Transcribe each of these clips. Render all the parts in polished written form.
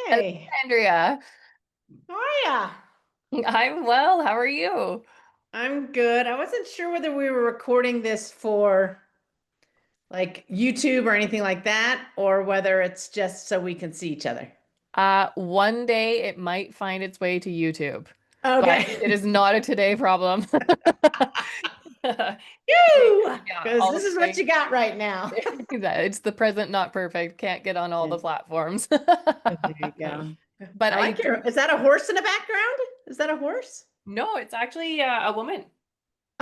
Hello, Hey, Andrea. how are ya? I'm well. How are you? I'm good. I wasn't sure whether we were recording this for like YouTube or anything like that, or whether it's just so we can see each other. One day it might find its way to YouTube, but Okay. it is not a today problem. Phew! Yeah, Because all this the is what way. you got right now. It's the present, not perfect. Can't get on all Yeah, the platforms. there you go. But I I like your, do. is that a horse in the background? Is that a horse? No, it's actually a woman.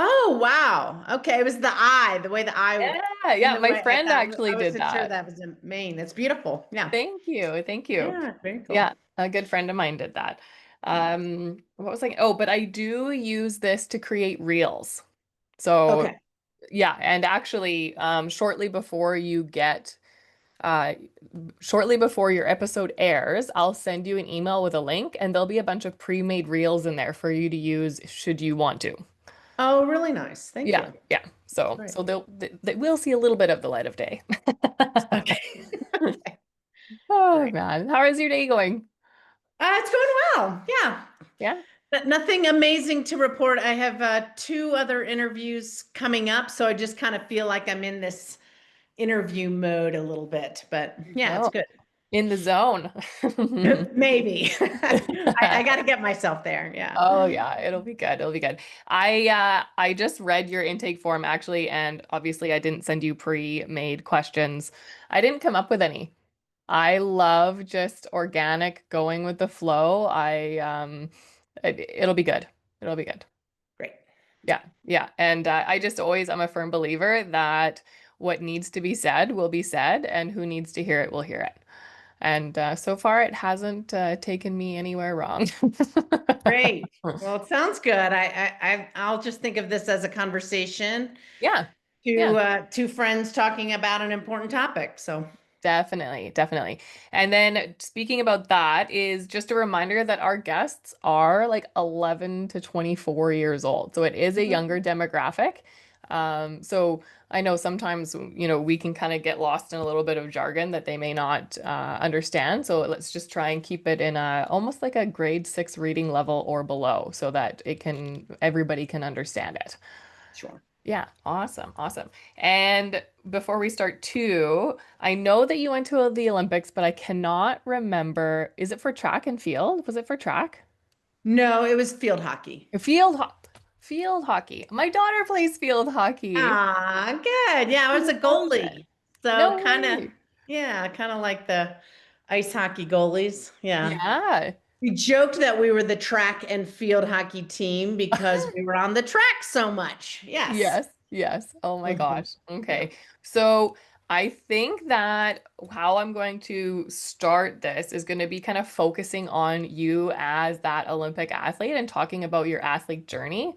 Oh, wow. Okay. It was the eye, the way the eye, Yeah, in yeah. the My way I friend thought, actually I did wasn't sure that. that was a mane. That's beautiful. Yeah. Thank you. Thank you. Yeah, very Yeah, cool. a good friend of mine did that. What was I? Oh, but I do use this to create reels. So Okay. yeah, and actually, uh, shortly before your episode airs, I'll send you an email with a link, and there'll be a bunch of pre-made reels in there for you to use should you want to. Oh, really nice. Thank Yeah, you. yeah. So, Great. so they will see a little bit of the light of day. Okay. Okay. Oh Great. man, how is your day going? It's going well. Yeah. Yeah. Nothing amazing to report. I have two other interviews coming up, so I just kind of feel like I'm in this interview mode a little bit, but yeah, it's Oh, good. in the zone. Maybe. I got to get myself there. Yeah. Oh yeah, it'll be good. It'll be good. I just read your intake form actually, and obviously I didn't send you pre-made questions. I didn't come up with any. I love just organic going with the flow. It'll be good. It'll be good. Great. Yeah, yeah. And I'm a firm believer that what needs to be said will be said, and who needs to hear it will hear it. And so far, it hasn't taken me anywhere wrong. Great. Well, it sounds good. I'll just think of this as a conversation, Yeah, yeah, two friends talking about an important topic. So, definitely, definitely. And then speaking about that is just a reminder that our guests are like 11 to 24 years old. So it is a younger demographic. So I know sometimes, we can kind of get lost in a little bit of jargon that they may not understand. So let's just try and keep it in a almost like a grade 6 reading level or below so that everybody can understand it. sure. Yeah, awesome, awesome. And before we start too, I know that you went to the Olympics, but I cannot remember. Is it for track and field? Was it for track? No, it was field hockey. Field ho Field hockey. My daughter plays field hockey. Ah, good. Yeah, I She was a loves it. goalie. So No kind of, way. yeah, kind of like the ice hockey goalies. Yeah. Yeah. We joked that we were the track and field hockey team because we were on the track so much. Yes. Yes, yes. Oh my Mhm. gosh. Yeah. Okay. So I think that how I'm going to start this is going to be kind of focusing on you as that Olympic athlete and talking about your athlete journey.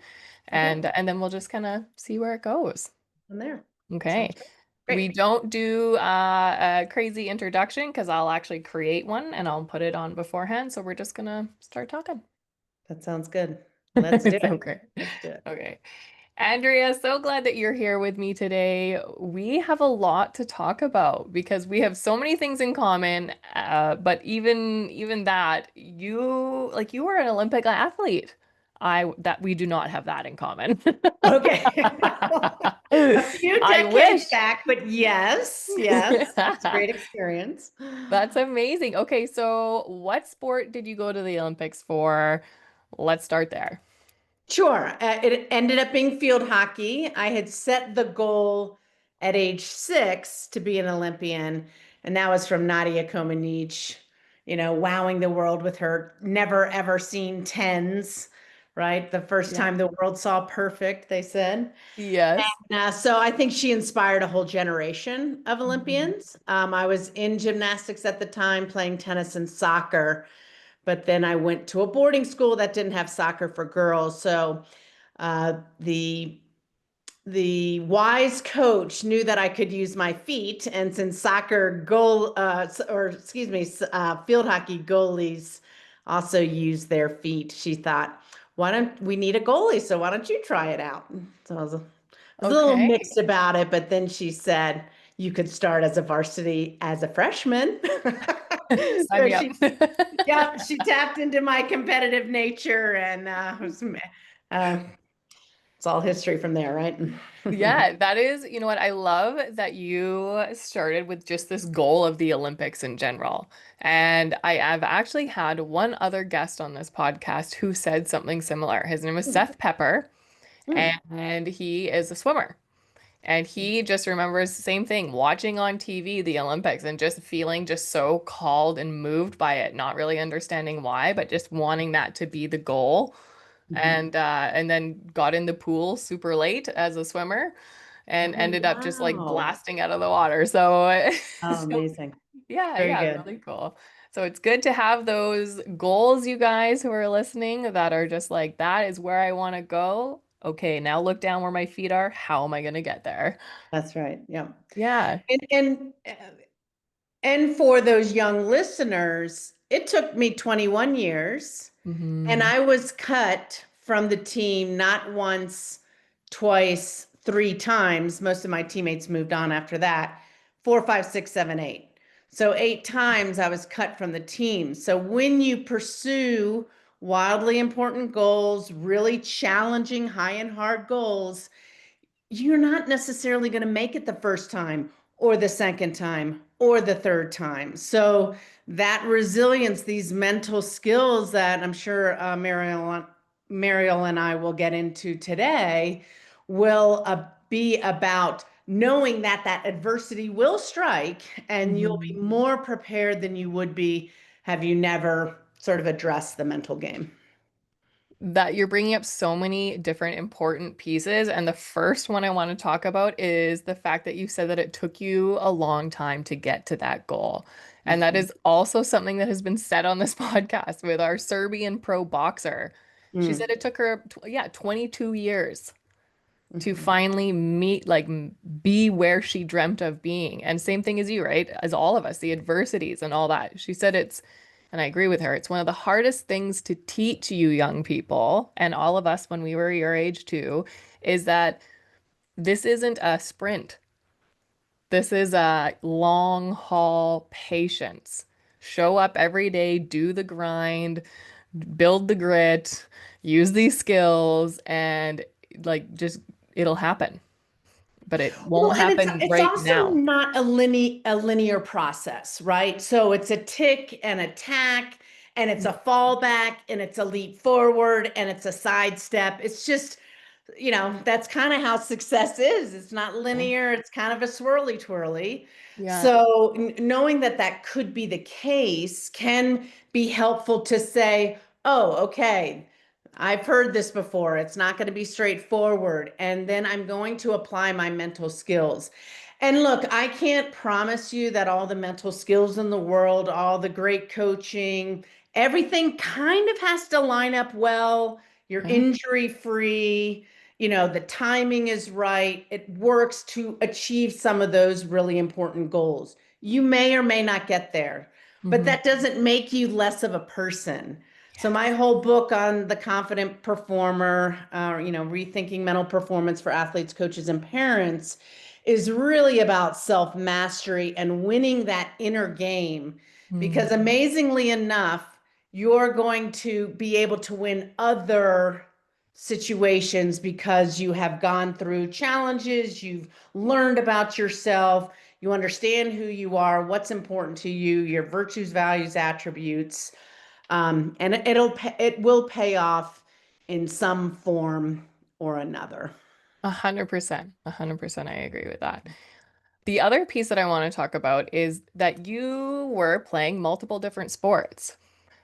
Okay. And then we'll just kind of see where it goes. I'm there. Okay. Sounds good. We Great. don't do a crazy introduction because I'll actually create one and I'll put it on beforehand. So we're just gonna start talking. That sounds good. Let's do It's it. okay. Let's do it. Okay. Andrea, so glad that you're here with me today. We have a lot to talk about because we have so many things in common. But even that, you were an Olympic athlete. I that we do not have that in common. Okay. A few I decades wish. back, but yes, yes, it's a great experience. That's amazing. Okay, so what sport did you go to the Olympics for? Let's start there. Sure. It ended up being field hockey. I had set the goal at age 6 to be an Olympian, and that was from Nadia Comaneci, wowing the world with her never ever seen tens, right? The first Yeah. time the world saw perfect, they said. Yes. So I think she inspired a whole generation of Mhm. Olympians. I was in gymnastics at the time, playing tennis and soccer, but then I went to a boarding school that didn't have soccer for girls. So the wise coach knew that I could use my feet, and since soccer goal or excuse me, field hockey goalies also use their feet, she thought, why don't we need a goalie? So why don't you try it out? So I was a little Okay. mixed about it, but then she said you could start as a varsity as a freshman. Sign So me up. yeah, she tapped into my competitive nature, and uh, it's all history from there, right? Yeah, that is, you know what? I love that you started with just this goal of the Olympics in general. And I have actually had one other guest on this podcast who said something similar. His name is Seth Pepper, Mm. and he is a swimmer. And he just remembers the same thing, watching on TV the Olympics and just feeling just so called and moved by it, not really understanding why, but just wanting that to be the goal. Mhm. And then got in the pool super late as a swimmer and Oh, ended up just like wow. blasting out of the water. So, Oh, so amazing. yeah, Very yeah, good. really cool. So it's good to have those goals, you guys who are listening, that are just like, that is where I want to go. Okay, now look down where my feet are. How am I going to get there? That's right. Yeah. Yeah. And for those young listeners, it took me 21 years, and Hmm. I was cut from the team not once, twice, three times. Most of my teammates moved on after that. Four, five, six, seven, eight. So eight times I was cut from the team. So when you pursue wildly important goals, really challenging, high and hard goals, you're not necessarily going to make it the first time or the second time or the third time. So that resilience, these mental skills that I'm sure Mariel and I will get into today, will be about knowing that that adversity will strike, and you'll Hmm. be more prepared than you would be have you never sort of addressed the mental game. That you're bringing up so many different important pieces. And the first one I want to talk about is the fact that you said that it took you a long time to get to that goal. And that Mhm. is also something that has been said on this podcast with our Serbian pro boxer. She said Mm, it took her, yeah, 22 years to mhm. finally meet, like, be where she dreamt of being. And same thing as you, right? As all of us, the adversities and all that. She said it's, and I agree with her, it's one of the hardest things to teach you young people, and all of us when we were your age too, is that this isn't a sprint. This is a long haul patience. Show up every day, do the grind, build the grit, use these skills, and like just it'll happen, but it Well, won't and happen it's right also now. not a linear process, right? So it's a tick and a tack, and it's a fallback, and it's a leap forward, and it's a sidestep. It's just, that's kind of how success is. It's not Yeah. linear, it's kind of a swirly twirly. Yeah. So knowing that that could be the case can be helpful to say, oh, okay, I've heard this before. It's not going to be straightforward. And then I'm going to apply my mental skills. And look, I can't promise you that all the mental skills in the world, all the great coaching, everything kind of has to line up well. You're Yeah. injury free, the timing is right. It works to achieve some of those really important goals. You may or may not get there, but Hmm. that doesn't make you less of a person. So my Yes. whole book on the confident performer, rethinking mental performance for athletes, coaches, and parents is really about self-mastery and winning that inner game. Mm. Because amazingly enough, you're going to be able to win other situations because you have gone through challenges, you've learned about yourself, you understand who you are, what's important to you, your virtues, values, attributes, and it will pay off in some form or another. 100%. 100%. I agree with that. The other piece that I want to talk about is that you were playing multiple different sports.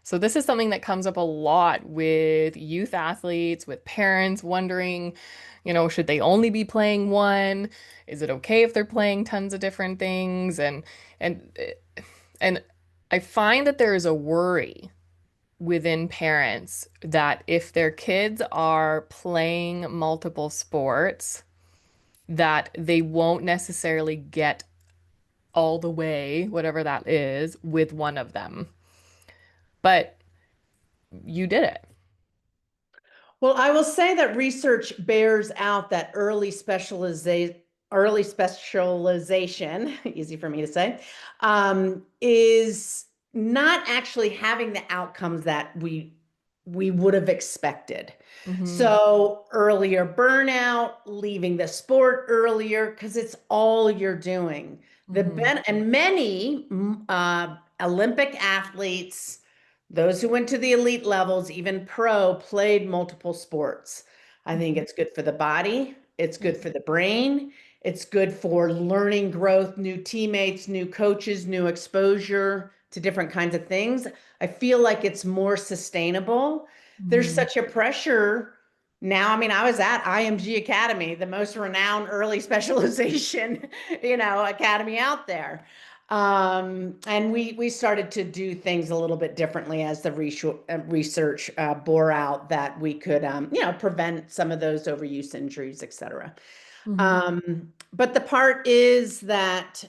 So this is something that comes up a lot with youth athletes, with parents wondering, should they only be playing one? Is it okay if they're playing tons of different things? And I find that there is a worry within parents that if their kids are playing multiple sports, that they won't necessarily get all the way, whatever that is, with one of them. But you did it. Well, I will say that research bears out that early specialization, easy for me to say, is not actually having the outcomes that we would have expected. Hmm. So earlier burnout, leaving the sport earlier because it's all you're doing. Hmm. And many Olympic athletes, those who went to the elite levels, even pro, played multiple sports. I think Hmm. it's good for the body, it's Yeah. good for the brain, it's good for learning growth, new teammates, new coaches, new exposure to different kinds of things. I feel like it's more sustainable. There's Hmm. such a pressure now. I mean, I was at IMG Academy, the most renowned early specialization, academy out there. And we started to do things a little bit differently as the research bore out that we could, prevent some of those overuse injuries, et cetera. Hmm. But the part is that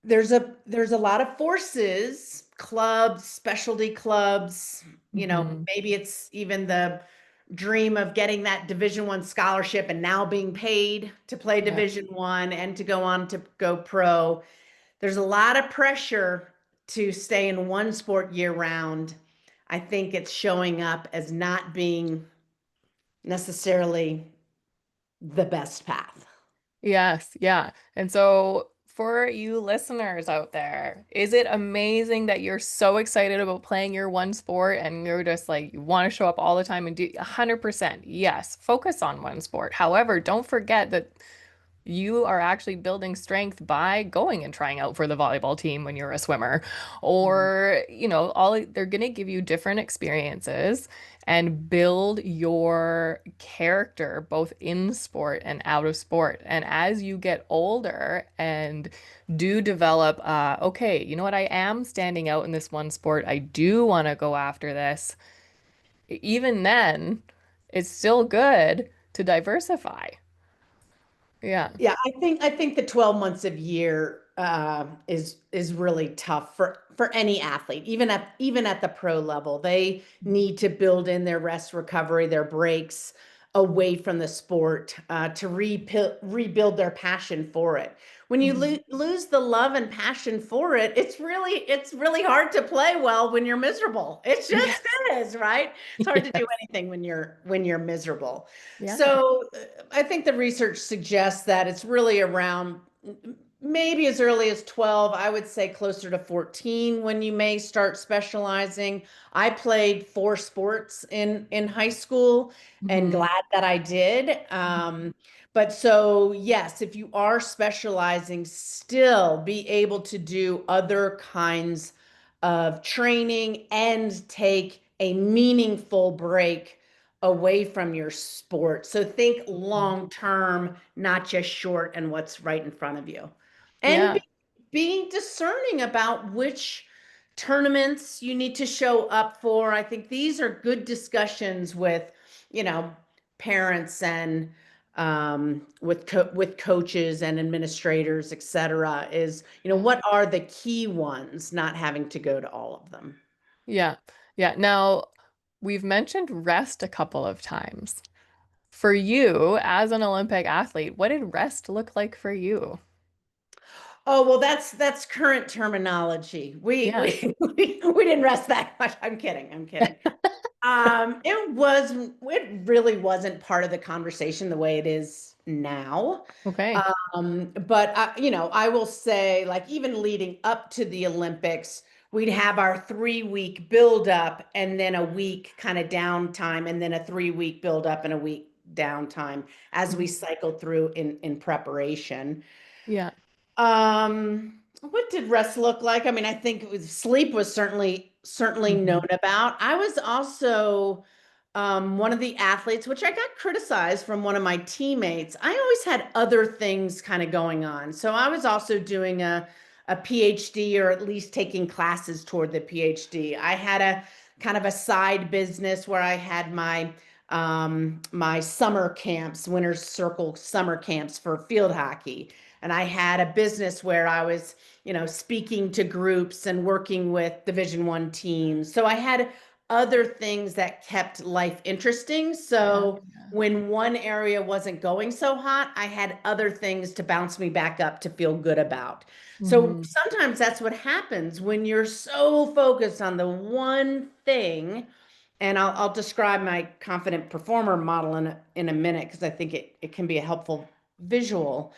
there's a lot of forces, clubs, specialty clubs, Hmm. maybe it's even the dream of getting that Division 1 scholarship and now being paid to play Yeah. Division 1 and to go on to go pro. There's a lot of pressure to stay in one sport year round. I think it's showing up as not being necessarily the best path. Yes, yeah. And so for you listeners out there, is it amazing that you're so excited about playing your one sport and you're just like you want to show up all the time and do 100%? Yes, focus on one sport. However, don't forget that you are actually building strength by going and trying out for the volleyball team when you're a swimmer. Or, all they're going to give you different experiences and build your character both in sport and out of sport. And as you get older and do develop, okay, you know what? I am standing out in this one sport. I do want to go after this. Even then, it's still good to diversify. Yeah. Yeah, I think the 12 months of year is really tough for any athlete, even at the pro level. They need to build in their rest, recovery, their breaks away from the sport to rebuild their passion for it. When you Mhm. lose the love and passion for it, it's really hard to play well when you're miserable. It just Yes. is, right? It's hard to do Yes. anything when you're miserable. Yeah. So I think the research suggests that it's really around maybe as early as 12. I would say closer to 14 when you may start specializing. I played 4 sports in high school and Hmm. glad that I did. But so yes, if you are specializing, still be able to do other kinds of training and take a meaningful break away from your sport. So think long term, not just short and what's right in front of you. And Yeah. being discerning about which tournaments you need to show up for. I think these are good discussions with, you know, parents and with coaches and administrators, et cetera, is, Yeah. what are the key ones, not having to go to all of them. Yeah. Yeah. Now, we've mentioned rest a couple of times. For you, as an Olympic athlete, what did rest look like for you? Oh, well, that's current terminology. We Yeah. we we didn't rest that much. I'm kidding. I'm kidding. It really wasn't part of the conversation the way it is now. Okay. But I will say, like, even leading up to the Olympics, we'd have our 3 week build up and then a week kind of downtime, and then a 3 week build up and a week downtime as we Mhm. cycled through in preparation. Yeah. What did rest look like? I mean, I think sleep was certainly known Hmm. about. I was also one of the athletes, which I got criticized from one of my teammates. I always had other things kind of going on. So I was also doing a PhD, or at least taking classes toward the PhD. I had a kind of a side business where I had my summer camps, winter circle summer camps for field hockey. And I had a business where I was, speaking to groups and working with Division 1 teams. So I had other things that kept life interesting. Yeah. So when one area wasn't going so hot, I had other things to bounce me back up to feel good about. So Hmm. sometimes that's what happens when you're so focused on the one thing. And I'll describe my confident performer model in a minute because I think it can be a helpful visual.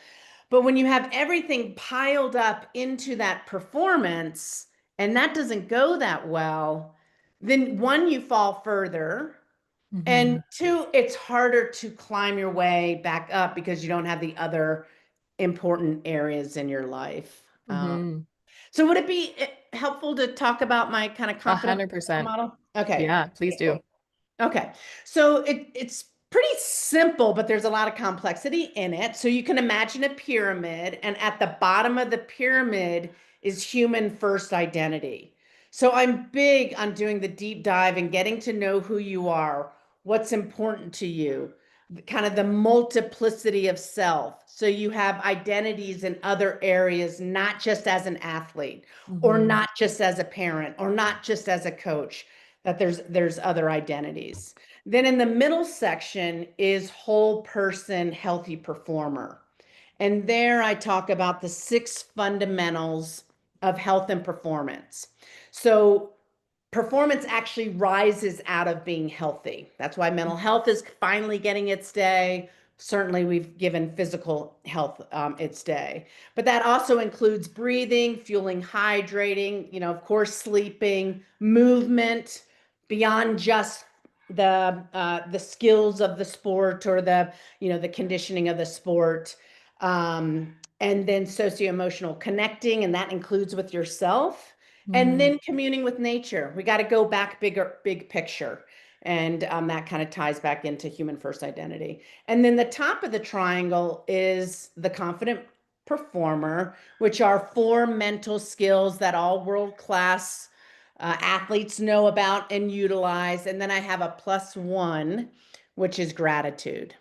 But when you have everything piled up into that performance and that doesn't go that well, then one, you fall further. And Hmm. two, it's harder to climb your way back up because you don't have the other important areas in your life. Hmm. So would it be helpful to talk about my kind of confident 100%. model? Okay. Yeah, please do. Okay. So it's pretty simple, but there's a lot of complexity in it. So you can imagine a pyramid, and at the bottom of the pyramid is human first identity. So I'm big on doing the deep dive and getting to know who you are, what's important to you, kind of the multiplicity of self. So you have identities in other areas, not just as an athlete, or Hmm. not just as a parent, or not just as a coach, that there's other identities. Then in the middle section is whole person healthy performer. And there I talk about the six fundamentals of health and performance. So performance actually rises out of being healthy. That's why mental health is finally getting its day. Certainly, we've given physical health its day, but that also includes breathing, fueling, hydrating, of course, sleeping, movement beyond just the skills of the sport or the conditioning of the sport, and then socio-emotional connecting, and that includes with yourself, and Hmm. then communing with nature. We got to go back big picture. And that kind of ties back into human first identity. And then the top of the triangle is the confident performer, which are four mental skills that all world class athletes know about and utilize. And then I have a plus one, which is gratitude.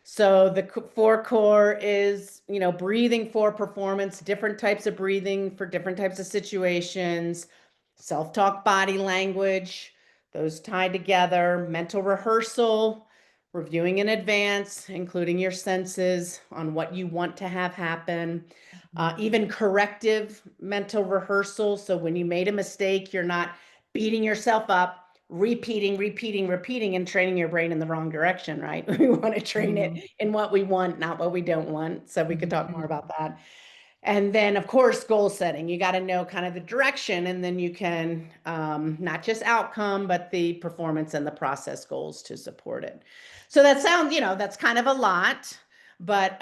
So the four core is, breathing for performance, different types of breathing for different types of situations, self-talk, body language, those tied together, mental rehearsal, reviewing in advance, including your senses on what you want to have happen, even corrective mental rehearsal. So when you made a mistake, you're not beating yourself up, repeating, and training your brain in the wrong direction, right? We want to train it Hmm. in what we want, not what we don't want. So we could talk more Hmm. about that. And then, of course, goal setting. You got to know kind of the direction, and then you can not just outcome, but the performance and the process goals to support it. So that sounds, that's kind of a lot, but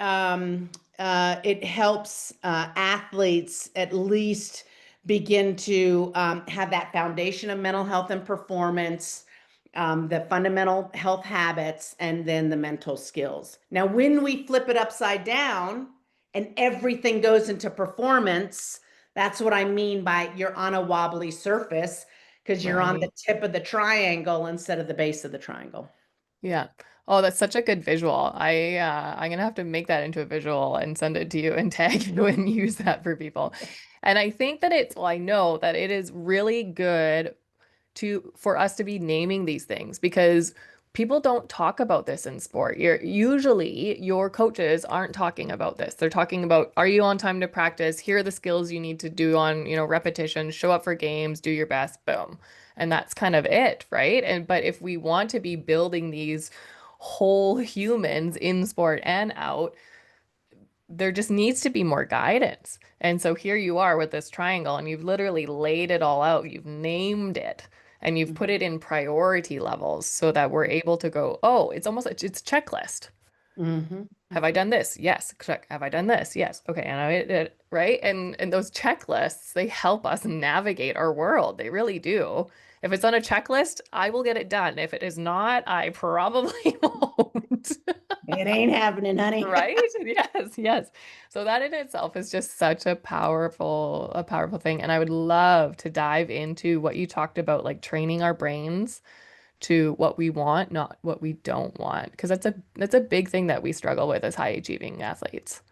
it helps athletes at least begin to have that foundation of mental health and performance, the fundamental health habits, and then the mental skills. Now, when we flip it upside down and everything goes into performance, that's what I mean by you're on a wobbly surface because you're on the Right. tip of the triangle instead of the base of the triangle. Yeah. Oh, that's such a good visual. I'm gonna have to make that into a visual and send it to you and tag you and use that for people. And I think that well, I know that it is really good for us to be naming these things because people don't talk about this in sport. Usually your coaches aren't talking about this. They're talking about, are you on time to practice? Here are the skills you need to do on, repetition, show up for games, do your best, boom. And that's kind of it, right? But if we want to be building these whole humans in sport and out, there just needs to be more guidance. And so here you are with this triangle, and you've literally laid it all out. You've named it and you've put it in priority levels so that we're able to go, oh, it's almost like it's a checklist. Mm-hmm. Have I done this? Yes. Check. Have I done this? Yes. Okay. And I did, right? And those checklists, they help us navigate our world. They really do. If it's on a checklist, I will get it done. If it is not, I probably won't. It ain't happening, honey. Right? Yes, yes. So that in itself is just such a powerful thing. And I would love to dive into what you talked about, like training our brains to what we want, not what we don't want. Because that's a big thing that we struggle with as high achieving athletes.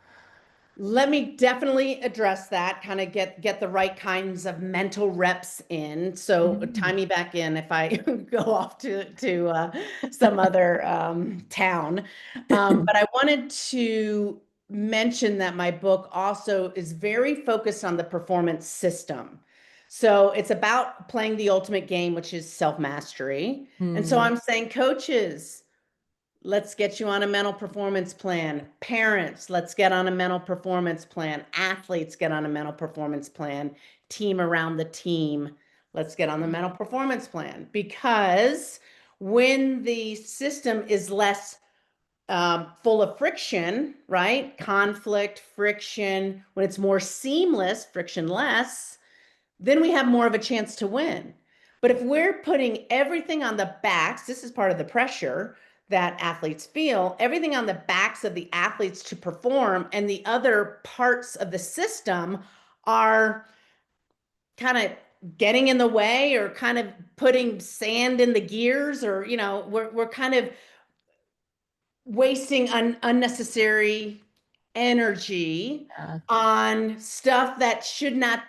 Let me definitely address that, kind of get the right kinds of mental reps in. So Mhm. tie me back in if I go off to some other town. But I wanted to mention that my book also is very focused on the performance system. So it's about playing the ultimate game, which is self-mastery. And so Hmm. I'm saying, coaches, let's get you on a mental performance plan. Parents, let's get on a mental performance plan. Athletes, get on a mental performance plan. Team around the team, let's get on the mental performance plan. Because when the system is less full of friction, right? Conflict, friction, when it's more seamless, frictionless, then we have more of a chance to win. But if we're putting everything on the backs, this is part of the pressure that athletes feel, everything on the backs of the athletes to perform, and the other parts of the system are kind of getting in the way or kind of putting sand in the gears, or we're kind of wasting unnecessary energy Yeah. on stuff that should not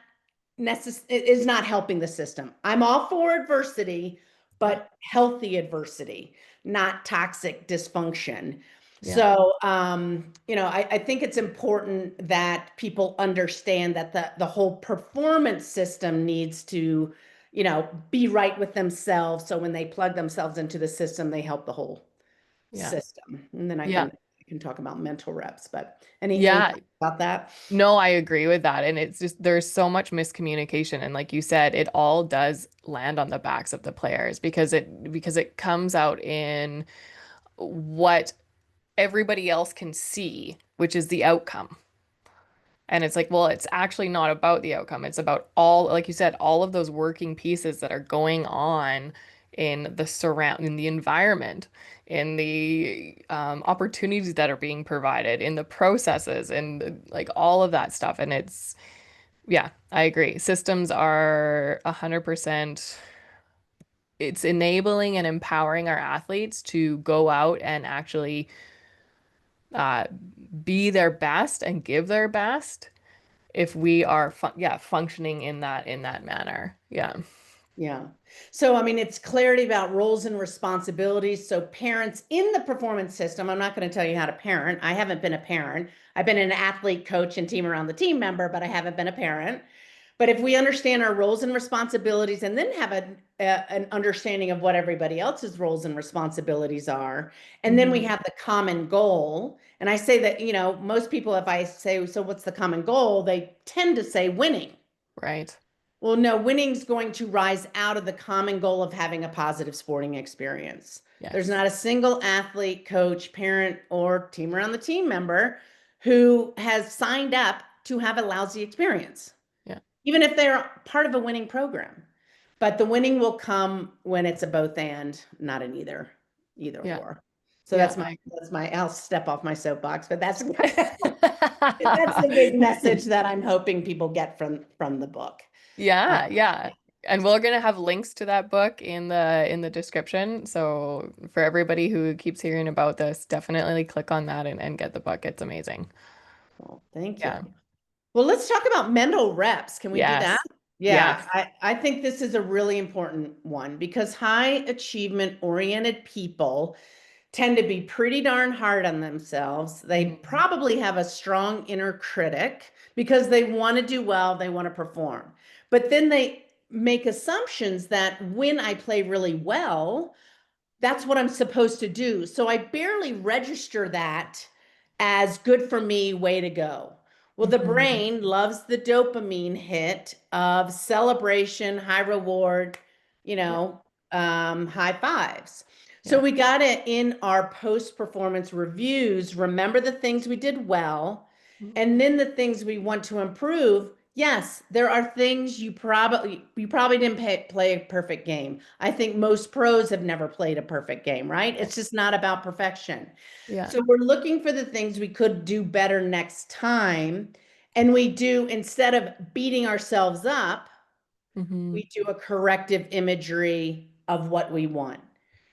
is not helping the system. I'm all for adversity, Yeah. but healthy adversity, not toxic dysfunction. Yeah. So, I think it's important that people understand that the whole performance system needs to, be right with themselves. So when they plug themselves into the system, they help the whole Yeah. system. And then I Yeah. can talk about mental reps, but any Yeah. thoughts about that? No, I agree with that. And it's just there's so much miscommunication. And like you said, it all does land on the backs of the players because it comes out in what everybody else can see, which is the outcome. And it's like, well, it's actually not about the outcome. It's about all, like you said, all of those working pieces that are going on in the environment, in the opportunities that are being provided, in the processes, and like all of that stuff. And yeah, I agree. Systems are 100%. It's enabling and empowering our athletes to go out and actually uh, be their best and give their best if we are functioning in that manner. Yeah. Yeah. So, I mean, it's clarity about roles and responsibilities. So, parents in the performance system, I'm not going to tell you how to parent. I haven't been a parent. I've been an athlete, coach, and team around the team member, but I haven't been a parent. But if we understand our roles and responsibilities and then have an understanding of what everybody else's roles and responsibilities are, and then we Hmm. have the common goal. And I say that, most people, if I say, so what's the common goal? They tend to say winning. Right. Well, no, winning's going to rise out of the common goal of having a positive sporting experience. There's Yes. not a single athlete, coach, parent, or team around the team member who has signed up to have a lousy experience, Yeah. even if they're part of a winning program. But the winning will come when it's a both and, not an either Yeah. or. So Yeah. I'll step off my soapbox, but that's that's the big message that I'm hoping people get from the book. Uh, Yeah, yeah. And we're gonna have links to that book in the description. So for everybody who keeps hearing about this, definitely click on that and get the book. It's amazing. well, thank you. Yeah. Well, let's talk about mental reps. Can we do that? Yes. Yeah, Yes. I think this is a really important one because high achievement oriented people tend to be pretty darn hard on themselves. They Mhm. probably have a strong inner critic because they want to do well, they want to perform. But then they make assumptions that when I play really well, that's what I'm supposed to do. So I barely register that as good for me, way to go. Well, the Mhm. brain loves the dopamine hit of celebration, high reward, Yeah. high fives. So Yeah. we got to, in our post-performance reviews, remember the things we did well, Mhm. and then the things we want to improve. Yes, there are things you probably didn't play a perfect game. I think most pros have never played a perfect game, right? Yeah. It's just not about perfection. Yeah. So we're looking for the things we could do better next time. And we do, instead of beating ourselves up, Hmm. we do a corrective imagery of what we want.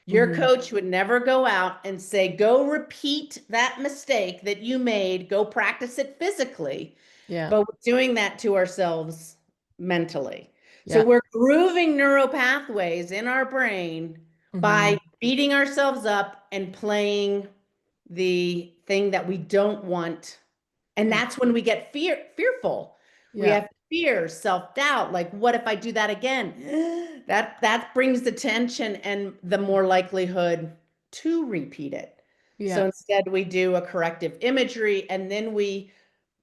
Your Hmm. coach would never go out and say, go repeat that mistake that you made, go practice it physically. Yeah. But we're doing that to ourselves mentally. So Yeah. we're grooving neural pathways in our brain Hmm. by beating ourselves up and playing the thing that we don't want. And that's when we get fearful. We Yeah. have fear, self-doubt, like what if I do that again? That brings the tension and the more likelihood to repeat it. So Yeah. instead we do a corrective imagery and then we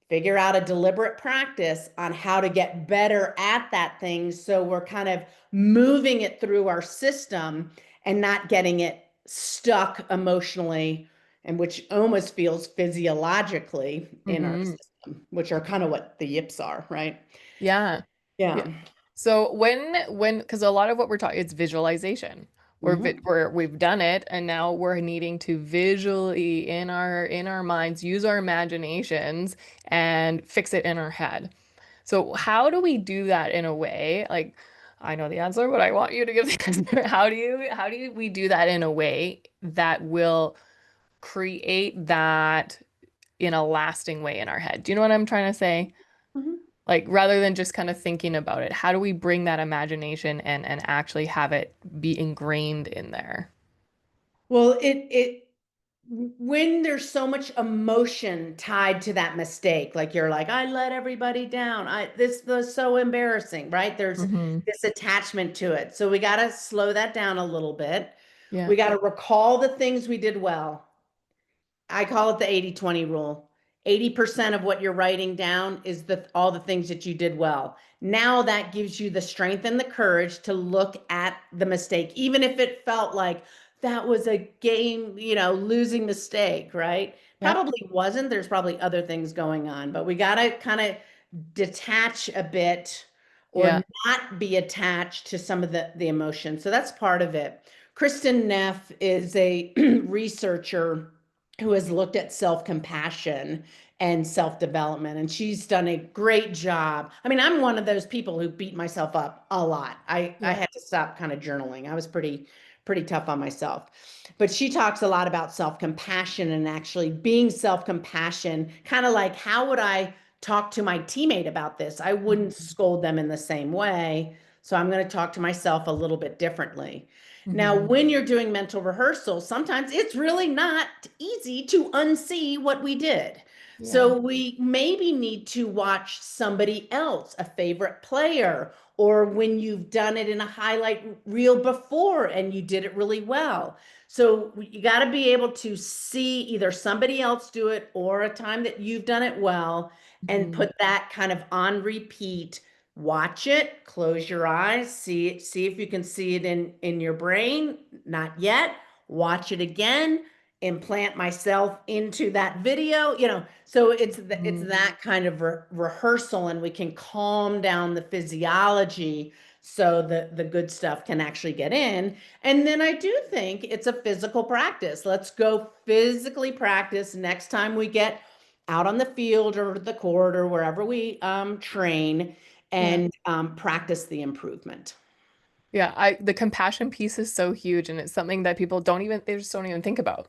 figure out a deliberate practice on how to get better at that thing. So we're kind of moving it through our system and not getting it stuck emotionally, and which almost feels physiologically in our Hmm. system, which are kind of what the yips are, right? Yeah. Yeah. Yeah. So because a lot of what we're talking, it's visualization. Mhm. We've done it, and now we're needing to visually in our minds use our imaginations and fix it in our head. So how do we do that in a way? Like, I know the answer, but I want you to give the answer. How do we do that in a way that will create that in a lasting way in our head? Do you know what I'm trying to say? Mhm. Like rather than just kind of thinking about it, how do we bring that imagination and actually have it be ingrained in there? Well, it when there's so much emotion tied to that mistake, like you're like, I let everybody down. This was so embarrassing, right? There's Hmm. this attachment to it. So we got to slow that down a little bit. Yeah. We got to recall the things we did well. I call it the 80-20 rule. 80% of what you're writing down is all the things that you did well. Now that gives you the strength and the courage to look at the mistake, even if it felt like that was a game, losing mistake, right? Yeah. Probably wasn't. There's probably other things going on, but we got to kind of detach a bit Yeah. or not be attached to some of the emotion. So that's part of it. Kristen Neff is a researcher who has looked at self-compassion and self-development, and she's done a great job. I mean, I'm one of those people who beat myself up a lot. I Yeah. had to stop kind of journaling. I was pretty tough on myself. But she talks a lot about self-compassion and actually being self-compassion, kind of like how would I talk to my teammate about this? I wouldn't Hmm. scold them in the same way. So I'm going to talk to myself a little bit differently. Now, Hmm. when you're doing mental rehearsal, sometimes it's really not easy to unsee what we did. Yeah. So we maybe need to watch somebody else, a favorite player, or when you've done it in a highlight reel before and you did it really well. So you got to be able to see either somebody else do it or a time that you've done it well and Hmm. put that kind of on repeat. Watch it, close your eyes, see it, see if you can see it in your brain. Not yet. Watch it again, implant myself into that video, so it's Hmm. that kind of rehearsal, and we can calm down the physiology so the good stuff can actually get in. And then I do think it's a physical practice. Let's go physically practice next time we get out on the field or the court or wherever we train Yeah. and practice the improvement. Yeah. The compassion piece is so huge, and it's something that people they just don't even think about.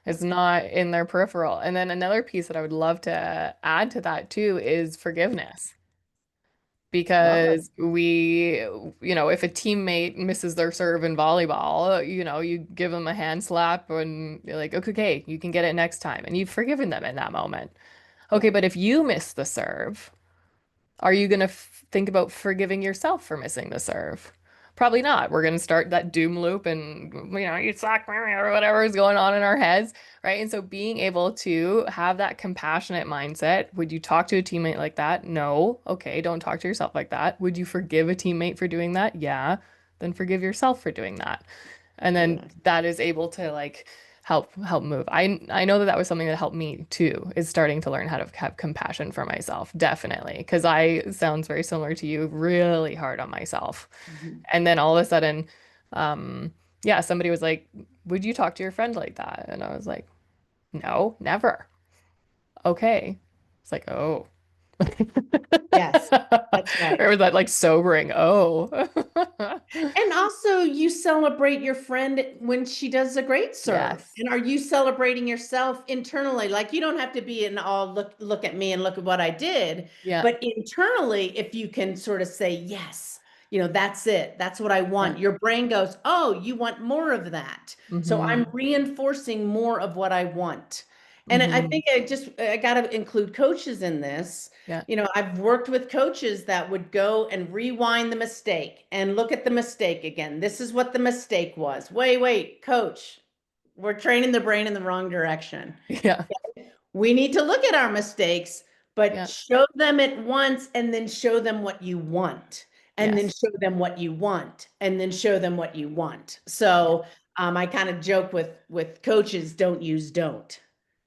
It's not in their peripheral. And then another piece that I would love to add to that too is forgiveness. Love it. Because if a teammate misses their serve in volleyball, you give them a hand slap and you're like, okay, you can get it next time. And you've forgiven them in that moment. Yeah. Okay, but if you miss the serve, are you going to think about forgiving yourself for missing the serve? Probably not. We're going to start that doom loop and, you suck, or whatever is going on in our heads, right? And so being able to have that compassionate mindset, would you talk to a teammate like that? No. Okay, don't talk to yourself like that. Would you forgive a teammate for doing that? Yeah. Then forgive yourself for doing that. And Really then nice. that is able to like help move. I know that that was something that helped me too, is starting to learn how to have compassion for myself, definitely, because I sounds very similar to you, really hard on myself. Mhm. And then all of a sudden, yeah, somebody was like, "Would you talk to your friend like that?" And I was like, "No, never." Okay. It's like, "Oh." Yes, that's right. Or was that like sobering? Oh. And also, you celebrate your friend when she does a great serve. Yes. And are you celebrating yourself internally? Like you don't have to be in all look at me and look at what I did, Yeah. but internally, if you can sort of say, yes, that's it. That's what I Yeah. want. Your brain goes, oh, you want more of that. So I'm Hmm. reinforcing more of what I want. And I Hmm. think I got to include coaches in this. Yeah. I've worked with coaches that would go and rewind the mistake and look at the mistake again. This is what the mistake was. Wait, coach, we're training the brain in the wrong direction. Yeah. We need to look at our mistakes, but Yeah. show them at once and then show them what you want. And then Yes. show them what you want, and then show them what you want. Yeah. So I kind of joke with coaches, don't use don't,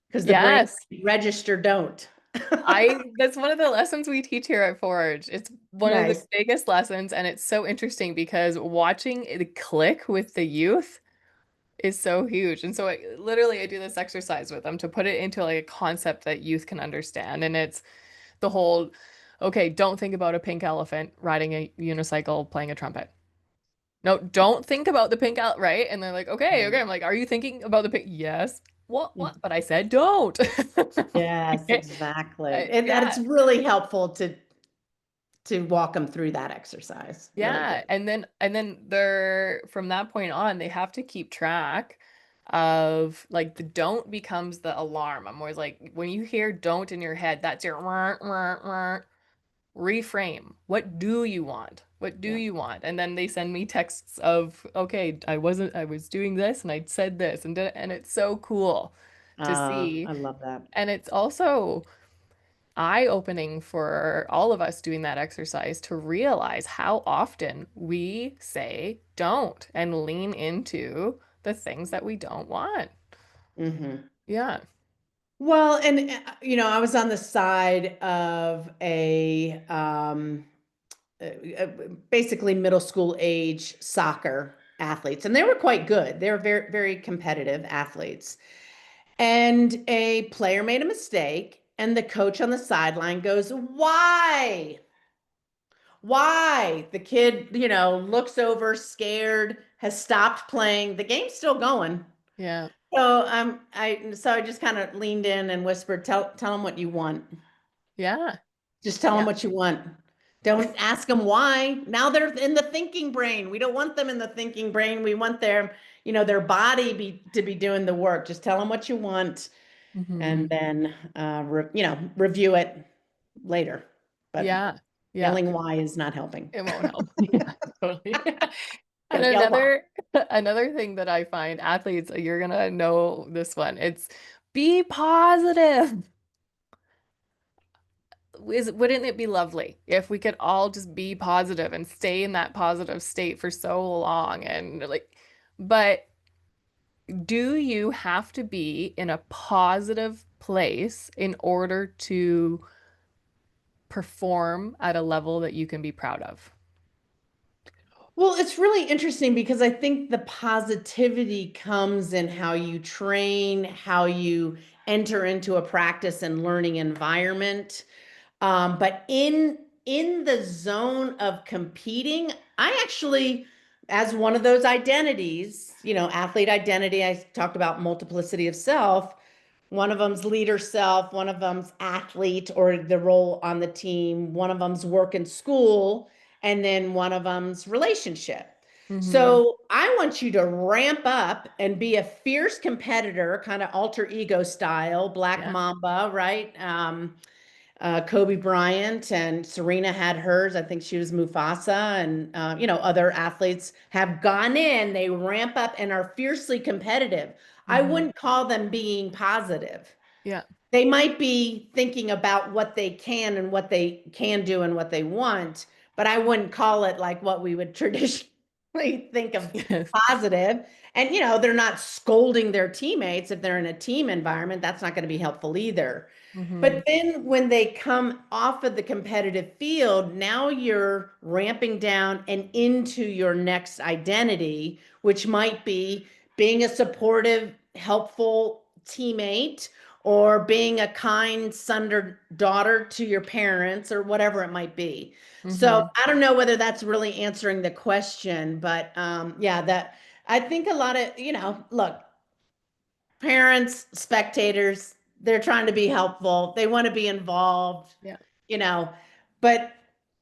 because the brain Yes. register don't. That's one of the lessons we teach here at Forge. It's one of the Nice. biggest lessons, and it's so interesting because watching it click with the youth is so huge. And so literally I do this exercise with them to put it into like a concept that youth can understand. And it's the whole, okay, don't think about a pink elephant riding a unicycle playing a trumpet. No, don't think about the pink elephant, right? And they're like, okay, okay. I'm like, are you thinking about the pink? Yes. What? But I said don't. Yes, exactly. And that it's Yeah. really helpful to walk them through that exercise. Really Yeah. good. And then they're from that point on, they have to keep track of like the don't becomes the alarm. I'm always like, when you hear don't in your head, that's your wah, wah, wah. Reframe. What do you want? What do Yeah. you want? And then they send me texts of, okay, I was doing this and I said this and it's so cool to see. I love that. And it's also eye-opening for all of us doing that exercise to realize how often we say don't and lean into the things that we don't want. Hmm. Yeah. Well, and I was on the side of uh, uh, basically middle school age soccer athletes, and they were quite good. They were very, very competitive athletes. And a player made a mistake, and the coach on the sideline goes, "Why? Why?" The kid, looks over, scared, has stopped playing. The game's still going. Yeah. So I just kind of leaned in and whispered, "Tell them what you want. Yeah. Just tell them Yeah. what you want. Don't ask them why. Now they're in the thinking brain. We don't want them in the thinking brain. We want their body to be doing the work. Just tell them what you want, and Hmm. then review it later. But Yeah. Yeah. yelling why is not helping. It won't help. Yeah, totally. And Don't yell why. another thing that I find athletes, you're gonna know this one. It's be positive. Wouldn't it be lovely if we could all just be positive and stay in that positive state for so long and like, but do you have to be in a positive place in order to perform at a level that you can be proud of? Well, it's really interesting because I think the positivity comes in how you train, how you enter into a practice and learning environment. But in the zone of competing, I actually, as one of those identities, athlete identity, I talked about multiplicity of self. One of them's leader self, one of them's athlete or the role on the team, one of them's work and school, and then one of them's relationship. Hmm. So I want you to ramp up and be a fierce competitor, kind of alter ego style, Black Yeah. Mamba, right? Kobe Bryant and Serena had hers. I think she was Mufasa, and other athletes have gone in. They ramp up and are fiercely competitive. I Hmm. wouldn't call them being positive. Yeah. They might be thinking about what they can and what they can do and what they want, but I wouldn't call it like what we would traditionally think of Yes. positive. And they're not scolding their teammates if they're in a team environment. That's not going to be helpful either. Hmm. But then when they come off of the competitive field, now you're ramping down and into your next identity, which might be being a supportive, helpful teammate or being a kind son or daughter to your parents or whatever it might be. So Mm-hmm. I don't know whether that's really answering the question, but yeah, that I think a lot of, look, parents, spectators, they're trying to be helpful. They want to be involved, Yeah. you know, but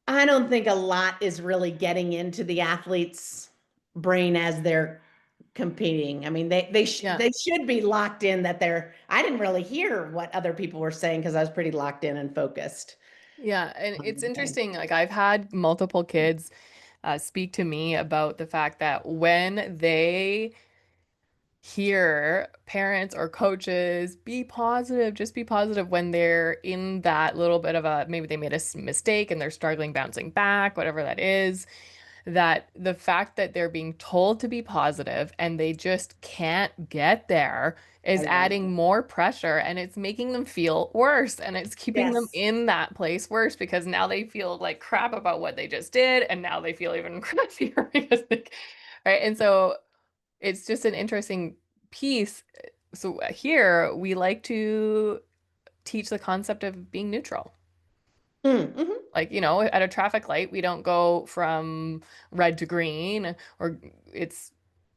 I don't think a lot is really getting into the athlete's brain as they're competing. I mean, Yeah. they should be locked in that they're. I didn't really hear what other people were saying because I was pretty locked in and focused Yeah. And on it's the thing. interesting. Like I've had multiple kids speak to me about the fact that when they hear parents or coaches be positive, just be positive when they're in that little bit of a maybe they made a mistake and they're struggling bouncing back, whatever that is, that the fact that they're being told to be positive and they just can't get there is Right. adding more pressure and it's making them feel worse and it's keeping them Yes. in that place worse because now they feel like crap about what they just did and now they feel even crappier because they, right? And so it's just an interesting piece. So here we like to teach the concept of being neutral. Mm-hmm. Like, at a traffic light, we don't go from red to green or it's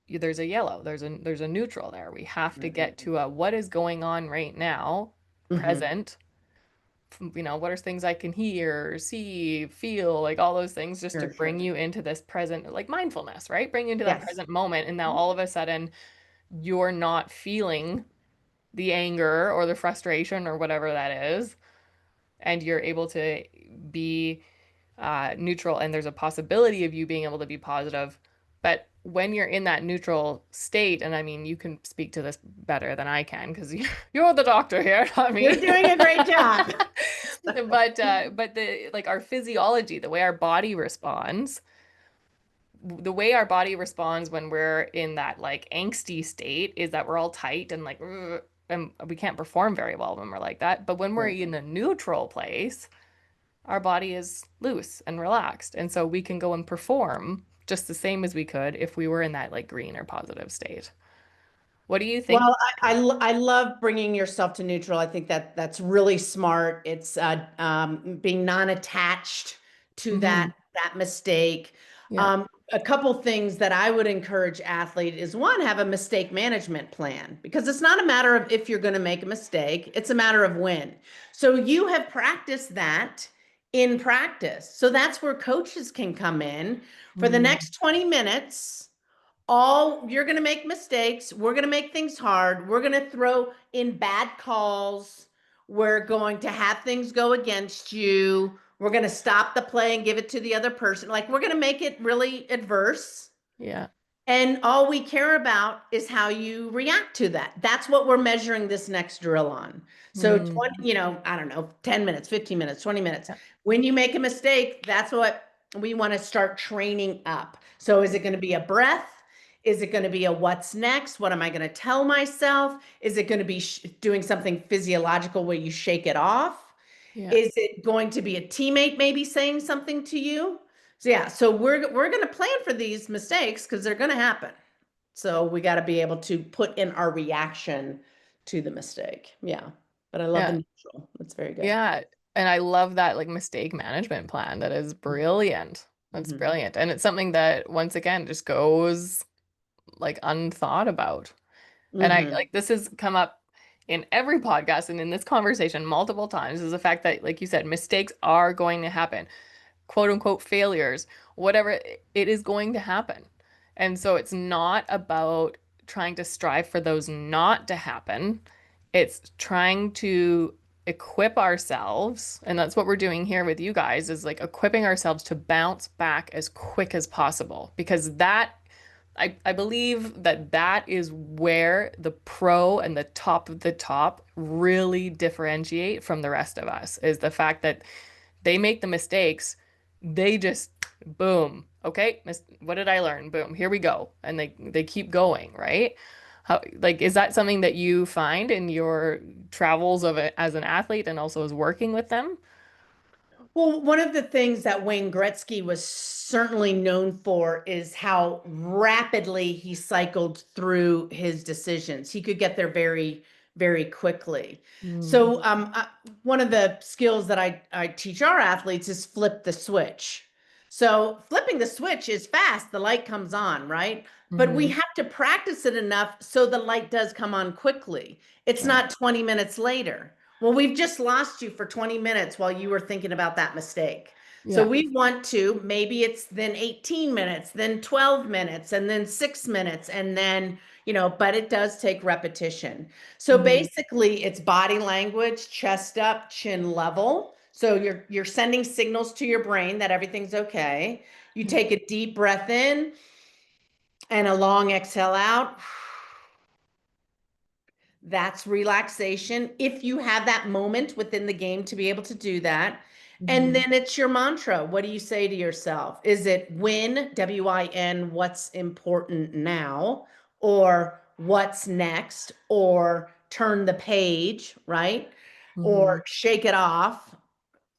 there's a yellow, there's a neutral there. We have to get to a what is going on right now, Mm-hmm. present. What are things I can hear, see, feel, like all those things just to Sure, bring sure. you into this present, like mindfulness, right? Bring you into that Yes. present moment. And now all of a sudden you're not feeling the anger or the frustration or whatever that is, and you're able to be neutral, and there's a possibility of you being able to be positive. But when you're in that neutral state, and I mean, you can speak to this better than I can because you're the doctor here, not You're me. doing a great job. But the like our physiology, the way our body responds, the way our body responds when we're in that like angsty state is that we're all tight and like "Ugh," and we can't perform very well when we're like that. But when we're Right. in a neutral place, our body is loose and relaxed. And so we can go and perform just the same as we could if we were in that like green or positive state. What do you think? Well, I love bringing yourself to neutral. I think that that's really smart. It's being non-attached to Hmm. that mistake. Yeah. A couple things that I would encourage athlete is one, have a mistake management plan because it's not a matter of if you're going to make a mistake, it's a matter of when. So you have practiced that in practice. So that's where coaches can come in for the Mm, next 20 minutes. All you're going to make mistakes. We're going to make things hard. We're going to throw in bad calls. We're going to have things go against you. We're going to stop the play and give it to the other person. Like we're going to make it really adverse. yeah. And all we care about is how you react to that. That's what we're measuring this next drill on. So Mm, 20, I don't know, 10 minutes, 15 minutes, 20 minutes. yeah. When you make a mistake, that's what we want to start training up. So is it going to be a breath? Is it going to be a what's next? What am I going to tell myself? Is it going to be doing something physiological where you shake it off? Yeah. Is it going to be a teammate maybe saying something to you? So yeah, so we're going to plan for these mistakes because they're going to happen. So we got to be able to put in our reaction to the mistake. Yeah. But I love the Yeah. neutral. That's very good. Yeah. And I love that like mistake management plan. That is brilliant. That's Mhm. brilliant. And it's something that once again just goes like unthought about. And I Mhm. like this has come up in every podcast and in this conversation multiple times is the fact that, like you said, mistakes are going to happen, quote unquote failures, whatever, it is going to happen. And so it's not about trying to strive for those not to happen. It's trying to equip ourselves, and that's what we're doing here with you guys, is like equipping ourselves to bounce back as quick as possible because I believe that that is where the pro and the top of the top really differentiate from the rest of us is the fact that they make the mistakes, they just boom, okay, what did I learn? Boom, here we go. And they keep going, right? How, like, is that something that you find in your travels of it as an athlete and also as working with them? Well, one of the things that Wayne Gretzky was certainly known for is how rapidly he cycled through his decisions. He could get there very, very quickly. Mm. So one of the skills that I teach our athletes is flip the switch. So flipping the switch is fast, the light comes on, right? But we Hmm. have to practice it enough so the light does come on quickly. It's Yeah. not 20 minutes later. Well, we've just lost you for 20 minutes while you were thinking about that mistake. So Yeah. we want to, maybe it's then 18 minutes, then 12 minutes, and then 6 minutes, and then, but it does take repetition. So Hmm. basically it's body language, chest up, chin level. So you're sending signals to your brain that everything's okay. You Yeah. take a deep breath in and a long exhale out. That's relaxation. If you have that moment within the game to be able to do that. And Hmm. then it's your mantra. What do you say to yourself? Is it win, W-I-N, what's important now? Or what's next? Or turn the page, right? Hmm. Or shake it off.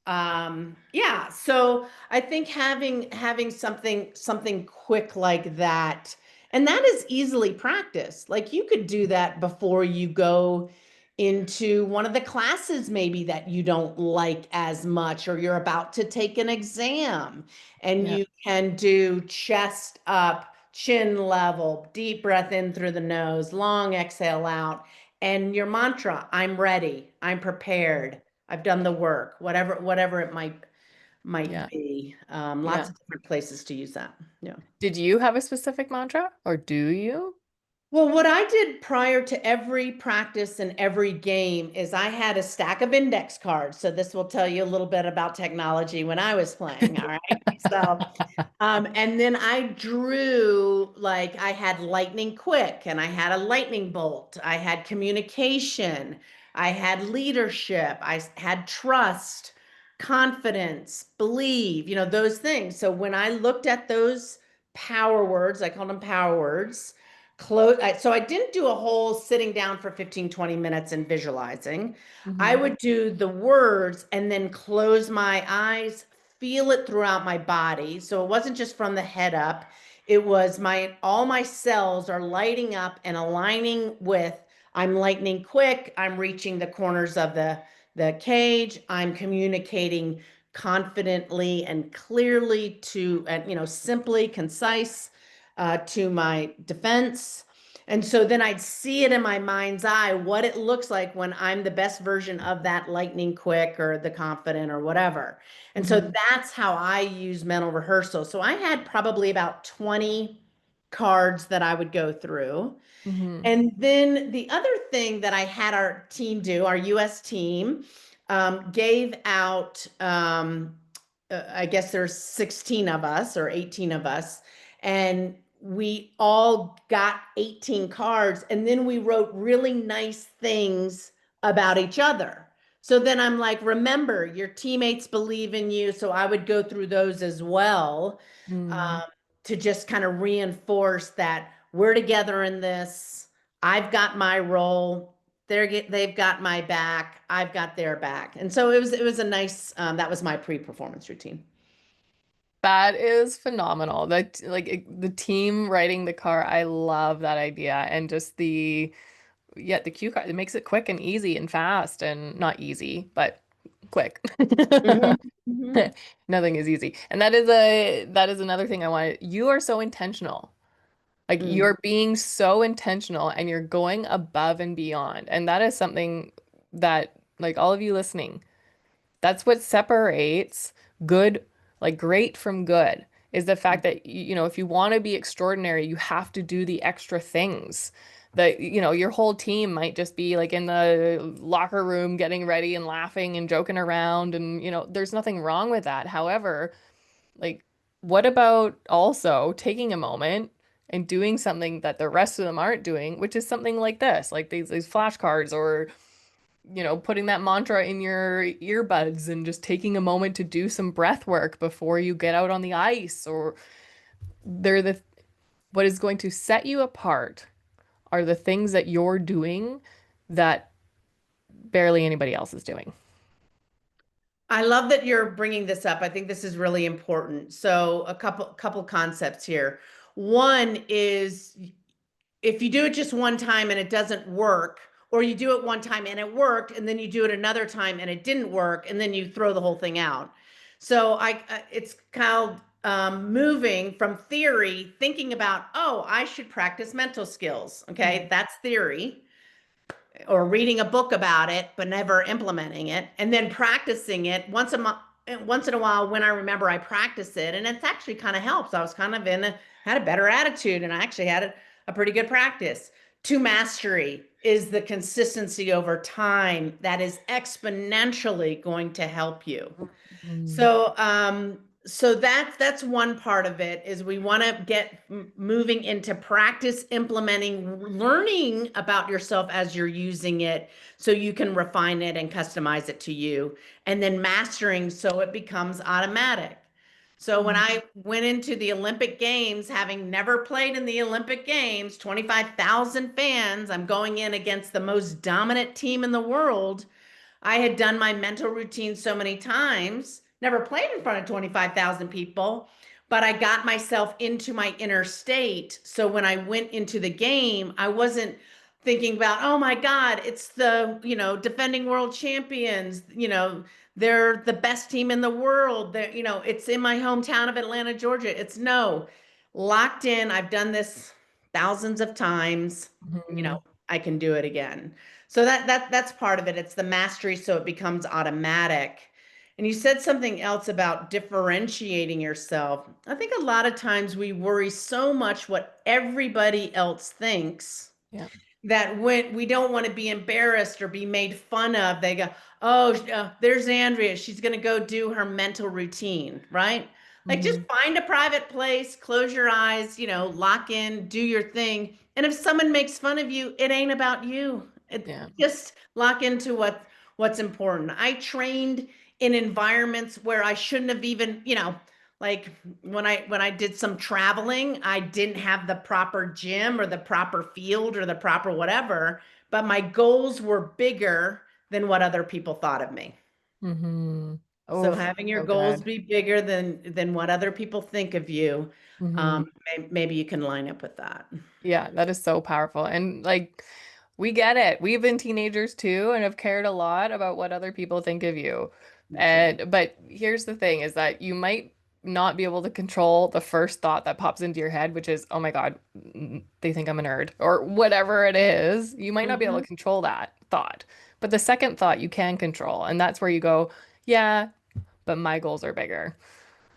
Yeah, so I think having something quick like that, and that is easily practiced. Like you could do that before you go into one of the classes maybe that you don't like as much, or you're about to take an exam, and Yeah. you can do chest up, chin level, deep breath in through the nose, long exhale out, and your mantra, I'm ready, I'm prepared. I've done the work, whatever it might Yeah. be. Lots Yeah. of different places to use that. Yeah. Did you have a specific mantra or do you? Well, what I did prior to every practice and every game is I had a stack of index cards. So this will tell you a little bit about technology when I was playing. All right. So, and then I drew like I had lightning quick and I had a lightning bolt. I had communication. I had leadership. I had trust, confidence, believe, those things. So when I looked at those power words, I called them power words. So I didn't do a whole sitting down for 15, 20 minutes and visualizing. I Hmm. would do the words and then close my eyes, feel it throughout my body. So it wasn't just from the head up. It was all my cells are lighting up and aligning with I'm lightning quick, I'm reaching the corners of the cage, I'm communicating confidently and clearly simply, concise to my defense. And so then I'd see it in my mind's eye what it looks like when I'm the best version of that lightning quick or the confident or whatever. And so Hmm. that's how I use mental rehearsal. So I had probably about 20 cards that I would go through. Hmm. And then the other thing that I had our team do, our US team, gave out, I guess there's 16 of us or 18 of us, and we all got 18 cards, and then we wrote really nice things about each other. So then I'm like, remember, your teammates believe in you. So I would go through those as well, Mm. um, to just kind of reinforce that we're together in this. I've got my role. They've got my back. I've got their back. And so it was a nice, that was my pre-performance routine. That is phenomenal. That the team writing the car, I love that idea. And just the cue card, it makes it quick and easy and fast and not easy, but quick. Mhm, mhm, Nothing is easy. And that is another thing I wanted. You are so intentional. Like mm. you're being so intentional and you're going above and beyond. And that is something that like all of you listening, that's what separates good, like great from good, is the fact that, if you want to be extraordinary, you have to do the extra things. That, your whole team might just be like in the locker room getting ready and laughing and joking around. And, there's nothing wrong with that. However, like, what about also taking a moment and doing something that the rest of them aren't doing, which is something like this, like these flashcards or putting that mantra in your earbuds and just taking a moment to do some breath work before you get out on the ice or they're the what is going to set you apart are the things that you're doing that barely anybody else is doing. I love that you're bringing this up. I think this is really important. So a couple concepts here. One is if you do it just one time and it doesn't work, or you do it one time and it worked, and then you do it another time and it didn't work, and then you throw the whole thing out. So it's called moving from theory, thinking about, oh, I should practice mental skills. Okay, that's theory, or reading a book about it, but never implementing it, and then practicing it once in a while when I remember I practice it. And it's actually kind of helps. I was kind of had a better attitude, and I actually had a pretty good practice. To mastery is the consistency over time that is exponentially going to help you. Mm-hmm. So that's one part of it, is we want to get moving into practice, implementing, learning about yourself as you're using it so you can refine it and customize it to you, and then mastering so it becomes automatic. So when I went into the Olympic Games, having never played in the Olympic Games, 25,000 fans, I'm going in against the most dominant team in the world. I had done my mental routine so many times, never played in front of 25,000 people, but I got myself into my inner state. So when I went into the game, I wasn't thinking about, oh my God, it's the, defending world champions, they're the best team in the world. It's in my hometown of Atlanta, Georgia. It's no, locked in. I've done this thousands of times. You Mm-hmm. know, I can do it again. So that's part of it. It's the mastery so it becomes automatic. And you said something else about differentiating yourself. I think a lot of times we worry so much what everybody else thinks Yeah. that when we don't want to be embarrassed or be made fun of, they go, oh, there's Andrea. She's going to go do her mental routine, right? Like just Mm-hmm. find a private place, close your eyes, lock in, do your thing. And if someone makes fun of you, it ain't about you. Yeah. Just lock into what's important. I trained in environments where I shouldn't have even, like when I did some traveling, I didn't have the proper gym or the proper field or the proper whatever, but my goals were bigger than what other people thought of me. Mm-hmm. So Oh, having your so goals good. be bigger than what other people think of you, Mm-hmm. maybe you can line up with that. Yeah, that is so powerful. And like, we get it. We've been teenagers too and have cared a lot about what other people think of you. Me too. And but here's the thing is that you might not be able to control the first thought that pops into your head, which is, oh my God, they think I'm a nerd or whatever it is. You might not be able Hmm. to control that thought. But the second thought you can control. And that's where you go, yeah, but my goals are bigger.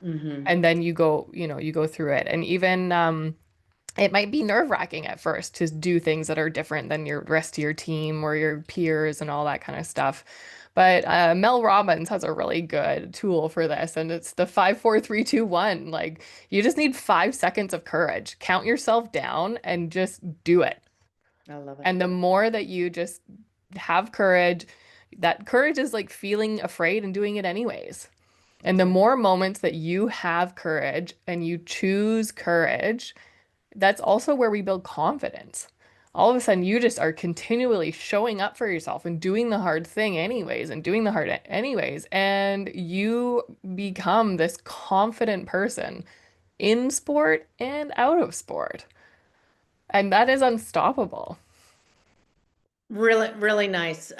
Hmm. And then you go through it. And even it might be nerve-wracking at first to do things that are different than your rest of your team or your peers and all that kind of stuff. But Mel Robbins has a really good tool for this, and it's the 5, 4, 3, 2, 1. Like you just need 5 seconds of courage. Count yourself down and just do it. I love it. And the more that you just have courage, that courage is like feeling afraid and doing it anyways. And That's the right. more moments that you have courage and you choose courage, that's also where we build confidence. All of a sudden, you just are continually showing up for yourself and doing the hard thing anyways, and doing the hard anyways. And you become this confident person in sport and out of sport. And that is unstoppable. Really, really nice.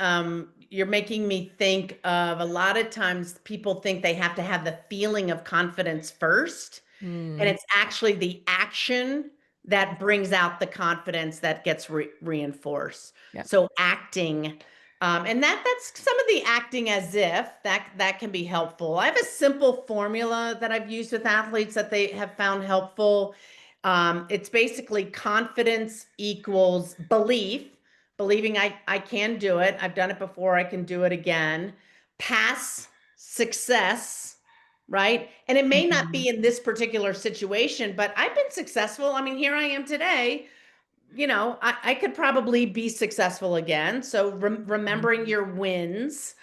You're making me think of a lot of times people think they have to have the feeling of confidence first, and Mm, it's actually the action that brings out the confidence that gets reinforced. yeah. So acting, and that's some of the acting as if that can be helpful. I have a simple formula that I've used with athletes that they have found helpful. It's basically confidence equals belief, believing I can do it. I've done it before. I can do it again. Pass success, right? And it may not Mhm. be in this particular situation, but I've been successful. I mean, here I am today. I could probably be successful again. So remembering your wins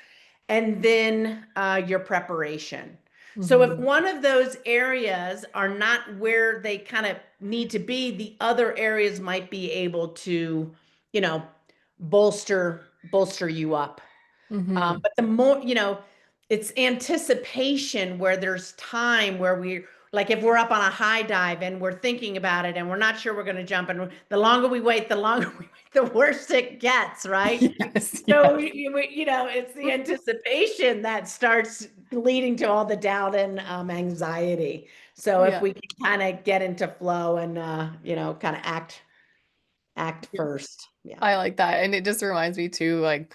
and then your preparation. So if Mhm. one of those areas are not where they kind of need to be, the other areas might be able to, you know, bolster you up. Mhm. But the more, it's anticipation where there's time where we're like if we're up on a high dive and we're thinking about it and we're not sure we're going to jump, and the longer we wait, the longer we wait, the worse it gets, right? Yes, So, yes. it's the anticipation that starts leading to all the doubt and anxiety. So if Yeah. we can kind of get into flow and, kind of act Yeah. first. Yeah. I like that. And it just reminds me too, like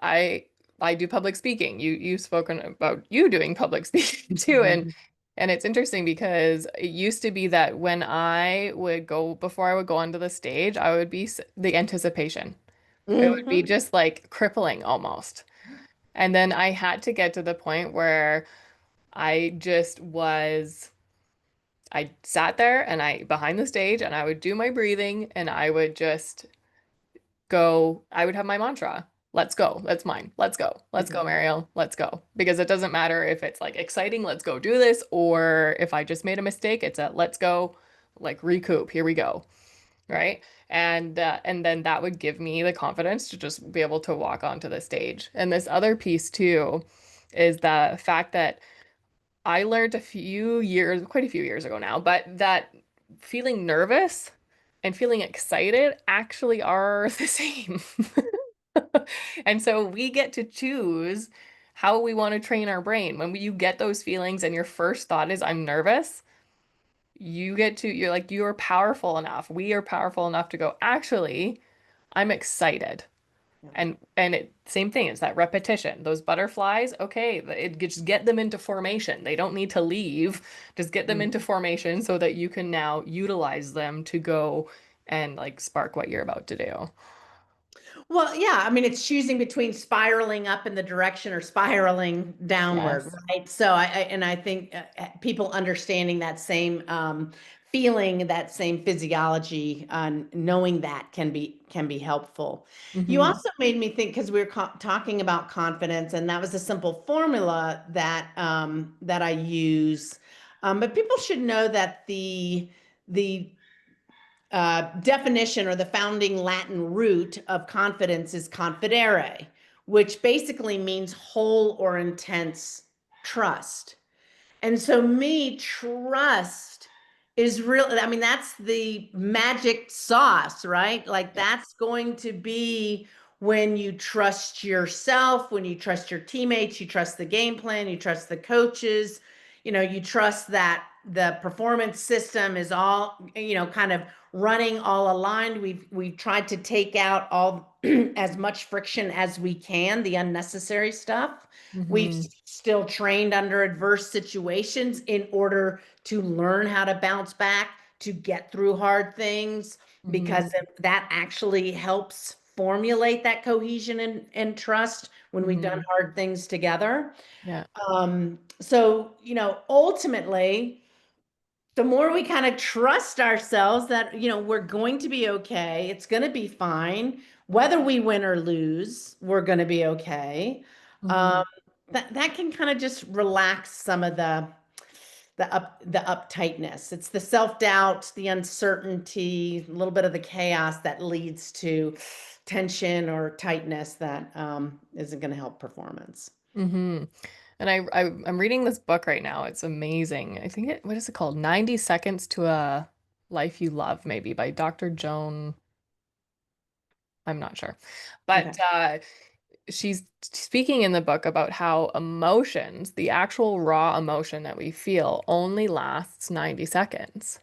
I I do public speaking. You've spoken about you doing public speaking too. Mhm. And it's interesting because it used to be that when I would go before I would go onto the stage, I would be the anticipation. It would be Mhm. just like crippling almost. And then I had to get to the point where I just was I sat there and I behind the stage and I would do my breathing and I would just go, I would have my mantra. Let's go. That's mine. Let's go. Let's go, Mariel. Let's go. Because it doesn't matter if it's like exciting, let's go do this, or if I just made a mistake, it's a let's go, like recoup. Here we go. Right. And then that would give me the confidence to just be able to walk onto the stage. And this other piece too is the fact that I learned a few years, quite a few years ago now, but that feeling nervous and feeling excited actually are the same. And so we get to choose how we want to train our brain. When you get those feelings and your first thought is, I'm nervous, you're like, you're powerful enough. We are powerful enough to go, actually, I'm excited. Yeah. And it same thing, it's that repetition. Those butterflies, okay, just get them into formation. They don't need to leave. Just get them into Mhm. formation so that you can now utilize them to go and like spark what you're about to do. Well, yeah, I mean, it's choosing between spiraling up in the direction or spiraling downward, Yes. right? So I think people understanding that same feeling, that same physiology, knowing that can be helpful. You Hmm. also made me think because we were talking about confidence, and that was a simple formula that I use. But people should know that the definition or the founding Latin root of confidence is confidere, which basically means whole or intense trust. And so, me, trust is real. I mean, that's the magic sauce, right? Like, Yes. that's going to be when you trust yourself, when you trust your teammates, you trust the game plan, you trust the coaches, you trust that the performance system is all, kind of running all aligned. We've tried to take out all as much friction as we can, the unnecessary stuff. We've Hmm. still trained under adverse situations in order to learn how to bounce back, to get through hard things, Hmm. because that actually helps formulate that cohesion and trust when we've done Hmm. hard things together. Yeah. So, ultimately, the more we kind of trust ourselves that, we're going to be okay, it's going to be fine, whether we win or lose, we're going to be okay. Hmm. Um, that can kind of just relax some of the uptightness. It's the self-doubt, the uncertainty, a little bit of the chaos that leads to tension or tightness that isn't going to help performance. Hmm. And I'm reading this book right now. It's amazing. I think what is it called? 90 Seconds to a Life You Love, maybe by Dr. Joan. I'm not sure. But Okay. she's speaking in the book about how emotions, the actual raw emotion that we feel, only lasts 90 seconds.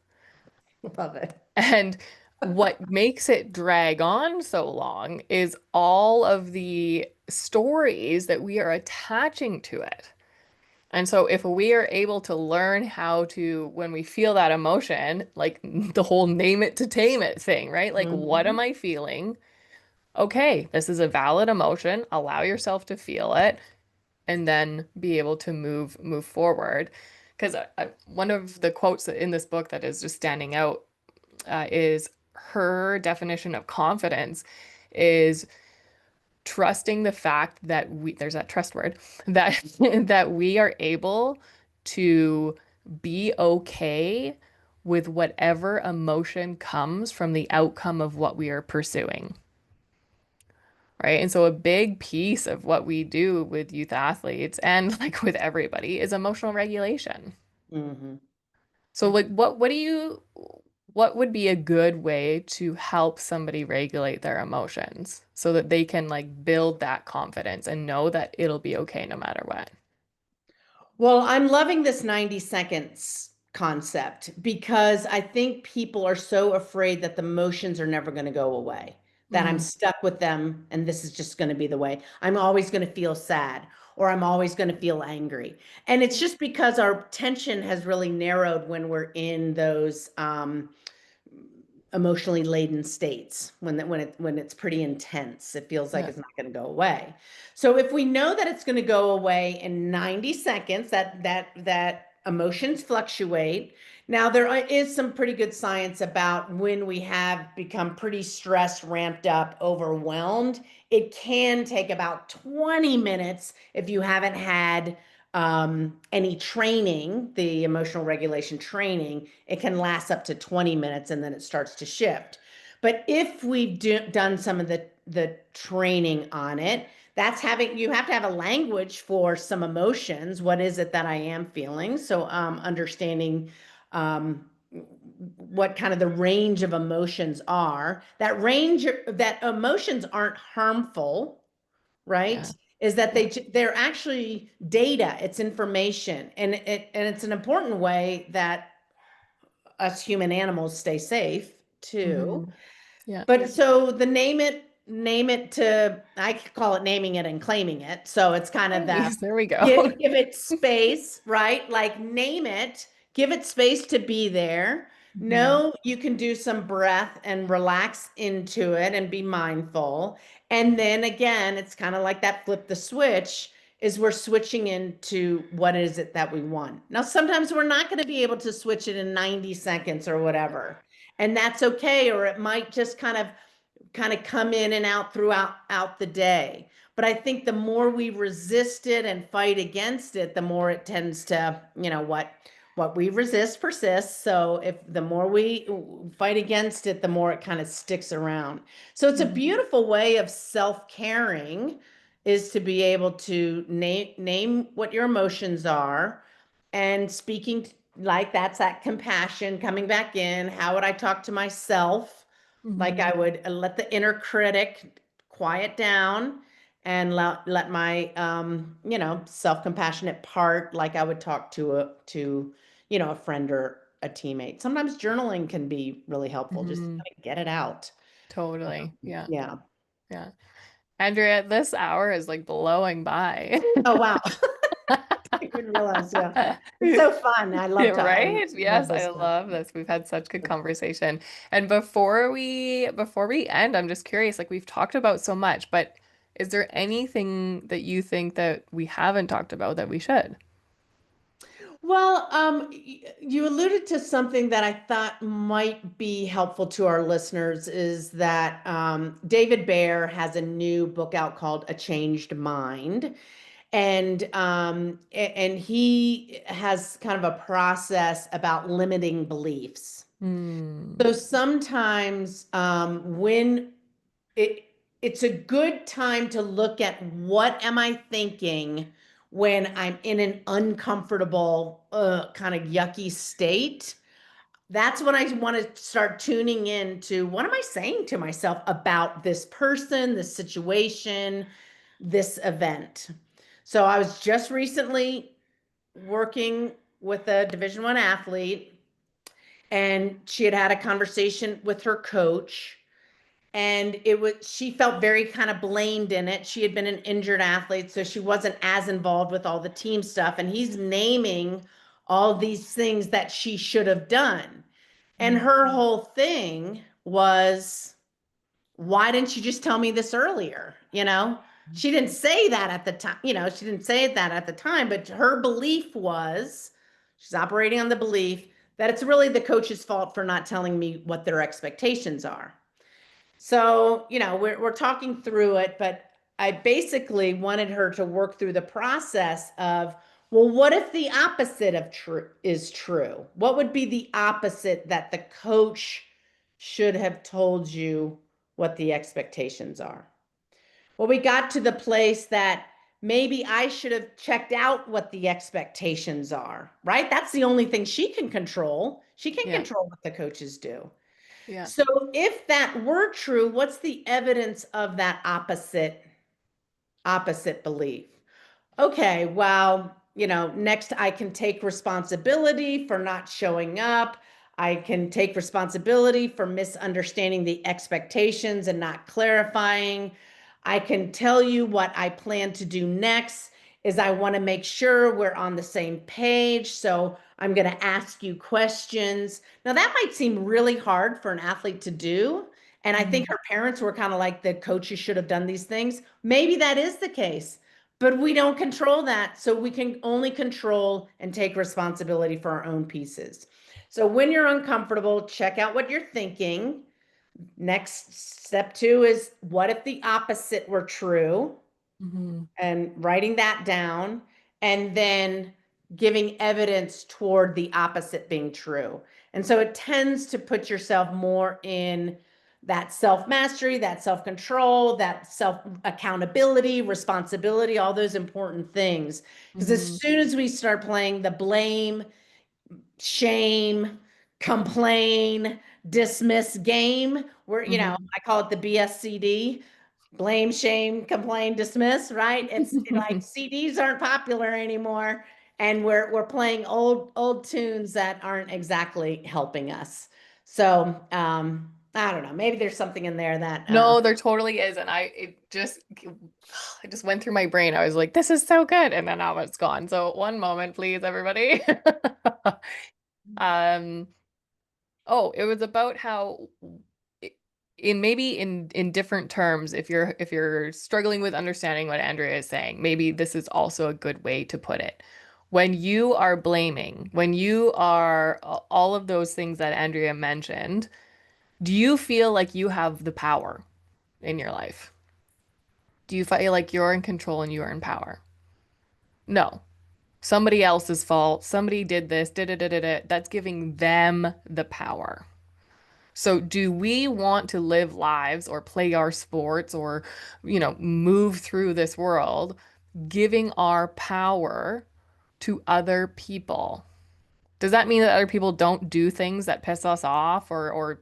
Love it. And what makes it drag on so long is all of the stories that we are attaching to it. And so, if we are able to learn how to, when we feel that emotion, like the whole name it to tame it thing, right? Like, what am Mhm. I feeling? Okay, this is a valid emotion. Allow yourself to feel it and then be able to move forward. Because one of the quotes in this book that is just standing out is her definition of confidence is trusting the fact that there's that trust word that that we are able to be okay with whatever emotion comes from the outcome of what we are pursuing. Right. And so a big piece of what we do with youth athletes and like with everybody is emotional regulation. Mhm. So like what would be a good way to help somebody regulate their emotions so that they can like build that confidence and know that it'll be okay no matter what? Well, I'm loving this 90 seconds concept because I think people are so afraid that the emotions are never going to go away, that I'm Mm, stuck with them and this is just going to be the way. I'm always going to feel sad or I'm always going to feel angry. And it's just because our tension has really narrowed when we're in those emotionally laden states when it's pretty intense. It feels like yeah. it's not going to go away. So if we know that it's going to go away in 90 seconds, that emotions fluctuate. Now there is some pretty good science about when we have become pretty stressed, ramped up, overwhelmed. It can take about 20 minutes if you haven't had any training, the emotional regulation training, it can last up to 20 minutes and then it starts to shift. But if we've done some of the training on it, that's having you have to have a language for some emotions. What is it that I am feeling? So understanding um, what kind of the range of emotions are. That range that emotions aren't harmful, right? Yeah. Is that Yeah. they're actually data, it's information, and it's an important way that us human animals stay safe too. Hmm. Yeah. But so the name it to, I call it naming it and claiming it. So it's kind of the Nice. There we go. give it space, right? Like name it, give it space to be there. Mhm. Know you can do some breath and relax into it and be mindful. And then again, it's kind of like that flip the switch is we're switching into what is it that we want. Now, sometimes we're not going to be able to switch it in 90 seconds or whatever. And that's okay. Or it might just kind of come in and out throughout out the day. But I think the more we resist it and fight against it, the more it tends to, what we resist persists. So if the more we fight against it, the more it kind of sticks around. So it's a Mhm. beautiful way of self-caring is to be able to name what your emotions are and speaking like that's that compassion coming back in. How would I talk to myself? Like I Mhm. would let the inner critic quiet down and let my self-compassionate part like I would talk to a friend or a teammate. Sometimes journaling can be really helpful just to Mhm. kind of get it out. Totally. Yeah. Yeah. Yeah. Andrea, this hour is like blowing by. Oh wow. I didn't realize, yeah. It's so fun. Yeah, I right? love Yes, this I stuff. love this. We've had such good So fun. conversation. And before we end, I'm just curious, like we've talked about so much, but is there anything that you think that we haven't talked about that we should? Well, you alluded to something that I thought might be helpful to our listeners is that David Baer has a new book out called A Changed Mind. And he has kind of a process about limiting beliefs. Hmm. So sometimes when it it's a good time to look at what am I thinking when I'm in an uncomfortable, kind of yucky state. That's when I want to start tuning in to what am I saying to myself about this person, this situation, this event. So I was just recently working with a Division I athlete, and she had had a conversation with her coach, and she felt very kind of blamed in it. She had been an injured athlete, so she wasn't as involved with all the team stuff, and he's naming all these things that she should have done. And her whole thing was, why didn't you just tell me this earlier? She didn't say that at the time. She didn't say that at the time, but her belief was she's operating on the belief that it's really the coach's fault for not telling me what their expectations are. So, we're talking through it, but I basically wanted her to work through the process of, well, what if the opposite of true is true? What would be the opposite that the coach should have told you what the expectations are? Well, we got to the place that maybe I should have checked out what the expectations are, right? That's the only thing she can control. She can Yeah. control what the coaches do. Yeah. So if that were true, what's the evidence of that opposite belief? Okay, well, next I can take responsibility for not showing up. I can take responsibility for misunderstanding the expectations and not clarifying. I can tell you what I plan to do next is I want to make sure we're on the same page. So I'm going to ask you questions. Now that might seem really hard for an athlete to do. And I think Mhm. her parents were kind of like the coaches should have done these things. Maybe that is the case. But we don't control that. So we can only control and take responsibility for our own pieces. So when you're uncomfortable, check out what you're thinking. Next, step two is what if the opposite were true? Mhm. And writing that down, and then giving evidence toward the opposite being true. And so it tends to put yourself more in that self mastery, that self control, that self accountability, responsibility, all those important things. Because as Mhm. soon as we start playing the blame, shame, complain, dismiss game, where, Mhm. I call it the BSCD, blame, shame, complain, dismiss, right? It's like CDs aren't popular anymore, and we're playing old tunes that aren't exactly helping us. So I don't know. Maybe there's something in there that No, there totally is. And it just went through my brain. I was like, this is so good. And then now it's gone. So one moment, please, everybody. Um, oh, it was about how i- in maybe in different terms, if you're struggling with understanding what Andrea is saying, maybe this is also a good way to put it. When you are blaming, when you are all of those things that Andrea mentioned, do you feel like you have the power in your life? Do you feel like you're in control and you are in power? No. Somebody else's fault. Somebody did this, da da da da da. That's giving them the power. So, do we want to live lives or play our sports or, move through this world giving our power to other people? Does that mean that other people don't do things that piss us off or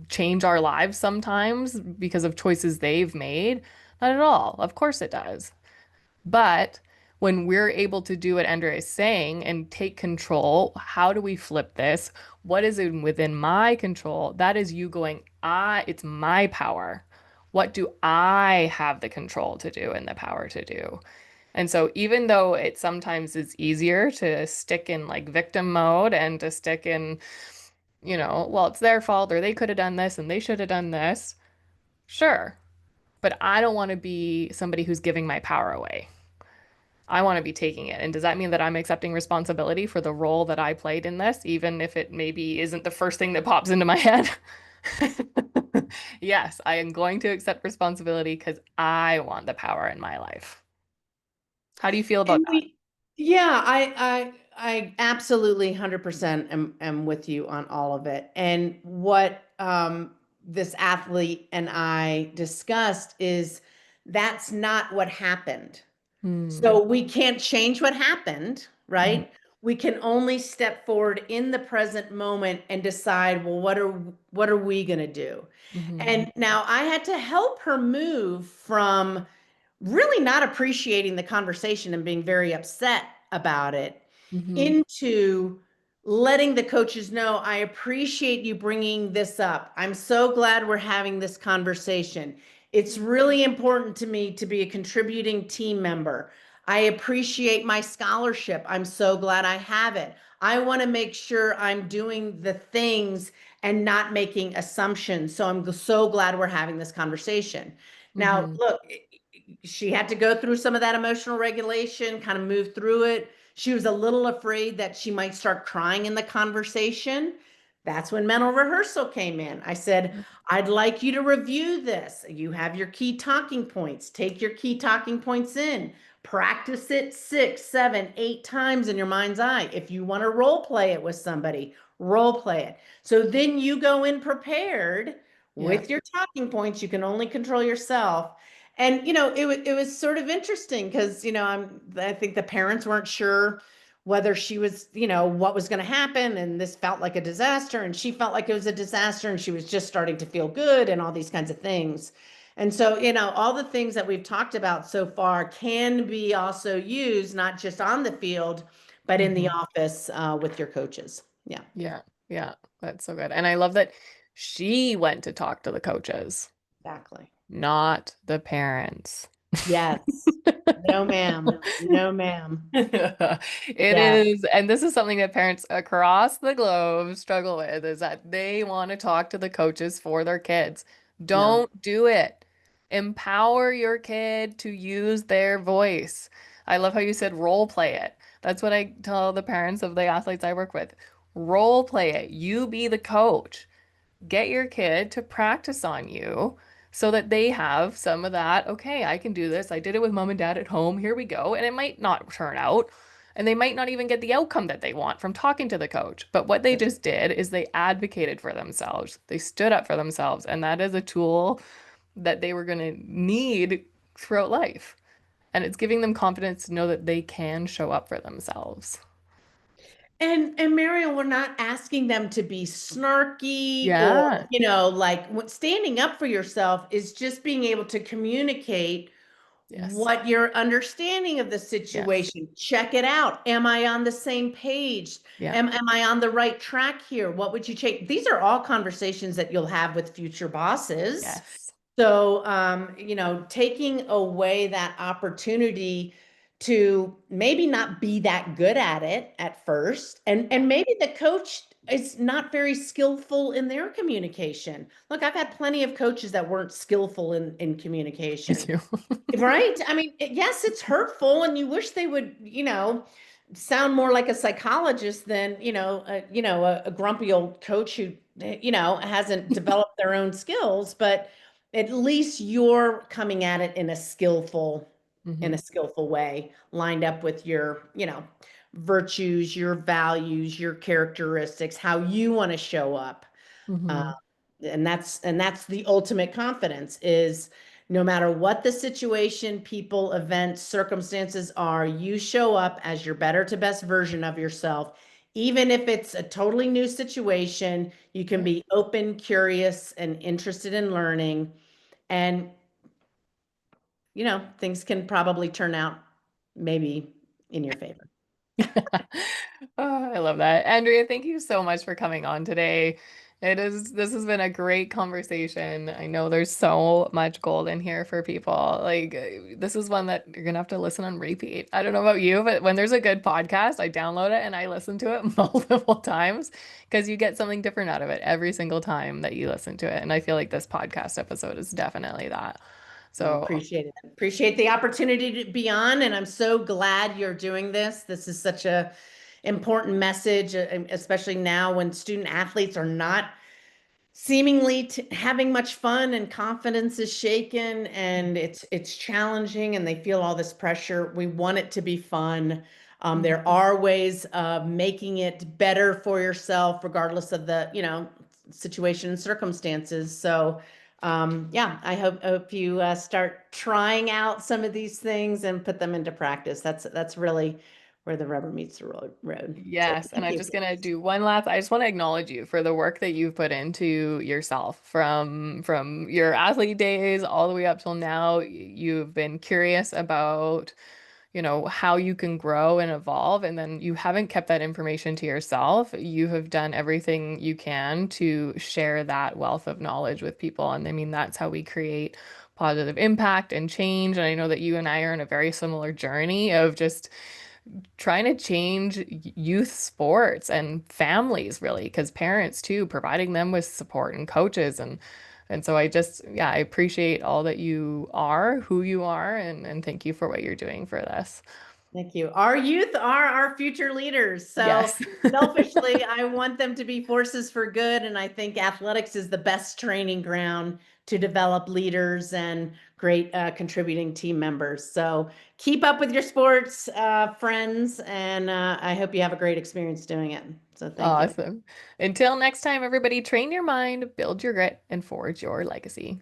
change our lives sometimes because of choices they've made? Not at all. Of course it does. But when we're able to do what Andrea is saying and take control, how do we flip this? What is within my control? That is you going, it's my power. What do I have the control to do and the power to do? And so even though it sometimes is easier to stick in like victim mode and to stick in, well, it's their fault or they could have done this and they should have done this. Sure. But I don't want to be somebody who's giving my power away. I want to be taking it. And does that mean that I'm accepting responsibility for the role that I played in this, even if it maybe isn't the first thing that pops into my head? Yes, I am going to accept responsibility because I want the power in my life. How do you feel about and that? yeah, I absolutely 100% am with you on all of it. And what this athlete and I discussed is that's not what happened. Hmm. So we can't change what happened, Mhm. right? We can only step forward in the present moment and decide, well, what are we going to do? Mhm. And now I had to help her move from really not appreciating the conversation and being very upset about it Mhm. into letting the coaches know, I appreciate you bringing this up. I'm so glad we're having this conversation. It's really important to me to be a contributing team member. I appreciate my scholarship. I'm so glad I have it. I want to make sure I'm doing the things and not making assumptions. So I'm so glad we're having this conversation. Now, Mhm. look, she had to go through some of that emotional regulation, kind of move through it. She was a little afraid that she might start crying in the conversation. That's when mental rehearsal came in. I said, I'd like you to review this. You have your key talking points. Take your key talking points in. Practice it 6, 7, 8 times in your mind's eye. If you want to role play it with somebody, role play it. So then you go in prepared Yeah. with your talking points. You can only control yourself. And it was sort of interesting because I think the parents weren't sure whether she was, what was going to happen, and this felt like a disaster, and she felt like it was a disaster, and she was just starting to feel good, and all these kinds of things. And so, all the things that we've talked about so far can be also used not just on the field, but in the Mhm. office with your coaches. Yeah, Yeah, yeah, that's so good. And I love that she went to talk to the coaches, exactly. not the parents. Yes. No, ma'am. No, ma'am. It Yeah, is, and this is something that parents across the globe struggle with, is that they want to talk to the coaches for their kids. no. Don't do it. Empower your kid to use their voice. I love how you said role play it. That's what I tell the parents of the athletes I work with. Role play it. You be the coach. Get your kid to practice on you so that they have some of that. Okay, I can do this. I did it with mom and dad at home. Here we go. And it might not turn out, and they might not even get the outcome that they want from talking to the coach. But what they just did is they advocated for themselves. They stood up for themselves. And that is a tool that they were going to need throughout life. And it's giving them confidence to know that they can show up for themselves. And Mariel, we're not asking them to be snarky or, Yeah. like standing up for yourself is just being able to communicate Yes. what your understanding of the Yes. situation. Check it out. Am I on the same page? Yeah. Am I on the right track here? What would you change? These are all conversations that you'll have with future bosses. Yes. So, taking away that opportunity to maybe not be that good at it at first, and Yeah. maybe the coach is not very skillful in their communication. Look, I've had plenty of coaches that weren't skillful in Me communication. too. Right? I mean, yes, it's hurtful, and you wish they would, sound more like a psychologist than, a grumpy old coach who, hasn't developed their own skills, but at least you're coming at it in Hmm. a skillful way, lined up with your, virtues, your values, your characteristics, how you want to show up. Uh, Hmm. and that's the ultimate confidence is no matter what the situation, people, events, circumstances are, you show up as your better to best version of yourself. Even if it's a totally new situation, you can Yeah. be open, curious, and interested in learning. And, things can probably turn out maybe in your favor. Oh, I love that. Andrea, thank you so much for coming on today. This has been a great conversation. I know there's so much gold in here for people. Like, this is one that you're gonna have to listen on repeat. I don't know about you, but when there's a good podcast, I download it and I listen to it multiple times because you get something different out of it every single time that you listen to it. And I feel like this podcast episode is definitely that. I So, appreciate it. Appreciate the opportunity to be on, and I'm so glad you're doing this. This is such a important message, especially now when student athletes are not seemingly having much fun, and confidence is shaken, and it's challenging, and they feel all this pressure. We want it to be fun. There mhm. are ways of making it better for yourself, regardless of the, situation and circumstances. So, yeah, I hope you start trying out some of these things and put them into practice. That's really where the rubber meets the road. So Yes, and thank I'm you. just gonna do one last. I just want to acknowledge you for the work that you've put into yourself from your athlete days all the way up till now. You've been curious about, how you can grow and evolve, and then you haven't kept that information to yourself. You have done everything you can to share that wealth of knowledge with people, and I mean that's how we create positive impact and change. And I know that you and I are in a very similar journey of just trying to change youth sports and families really, because parents too, providing them with support and coaches and so I just, yeah, I appreciate all that you are, who you are, and thank you for what you're doing for this. Thank you. Our youth are our future leaders. So Yes. selfishly, I want them to be forces for good. And I think athletics is the best training ground to develop leaders and great contributing team members. So keep up with your sports, friends, and I hope you have a great experience doing it. So thank you. Awesome. Until next time, everybody, train your mind, build your grit, and forge your legacy.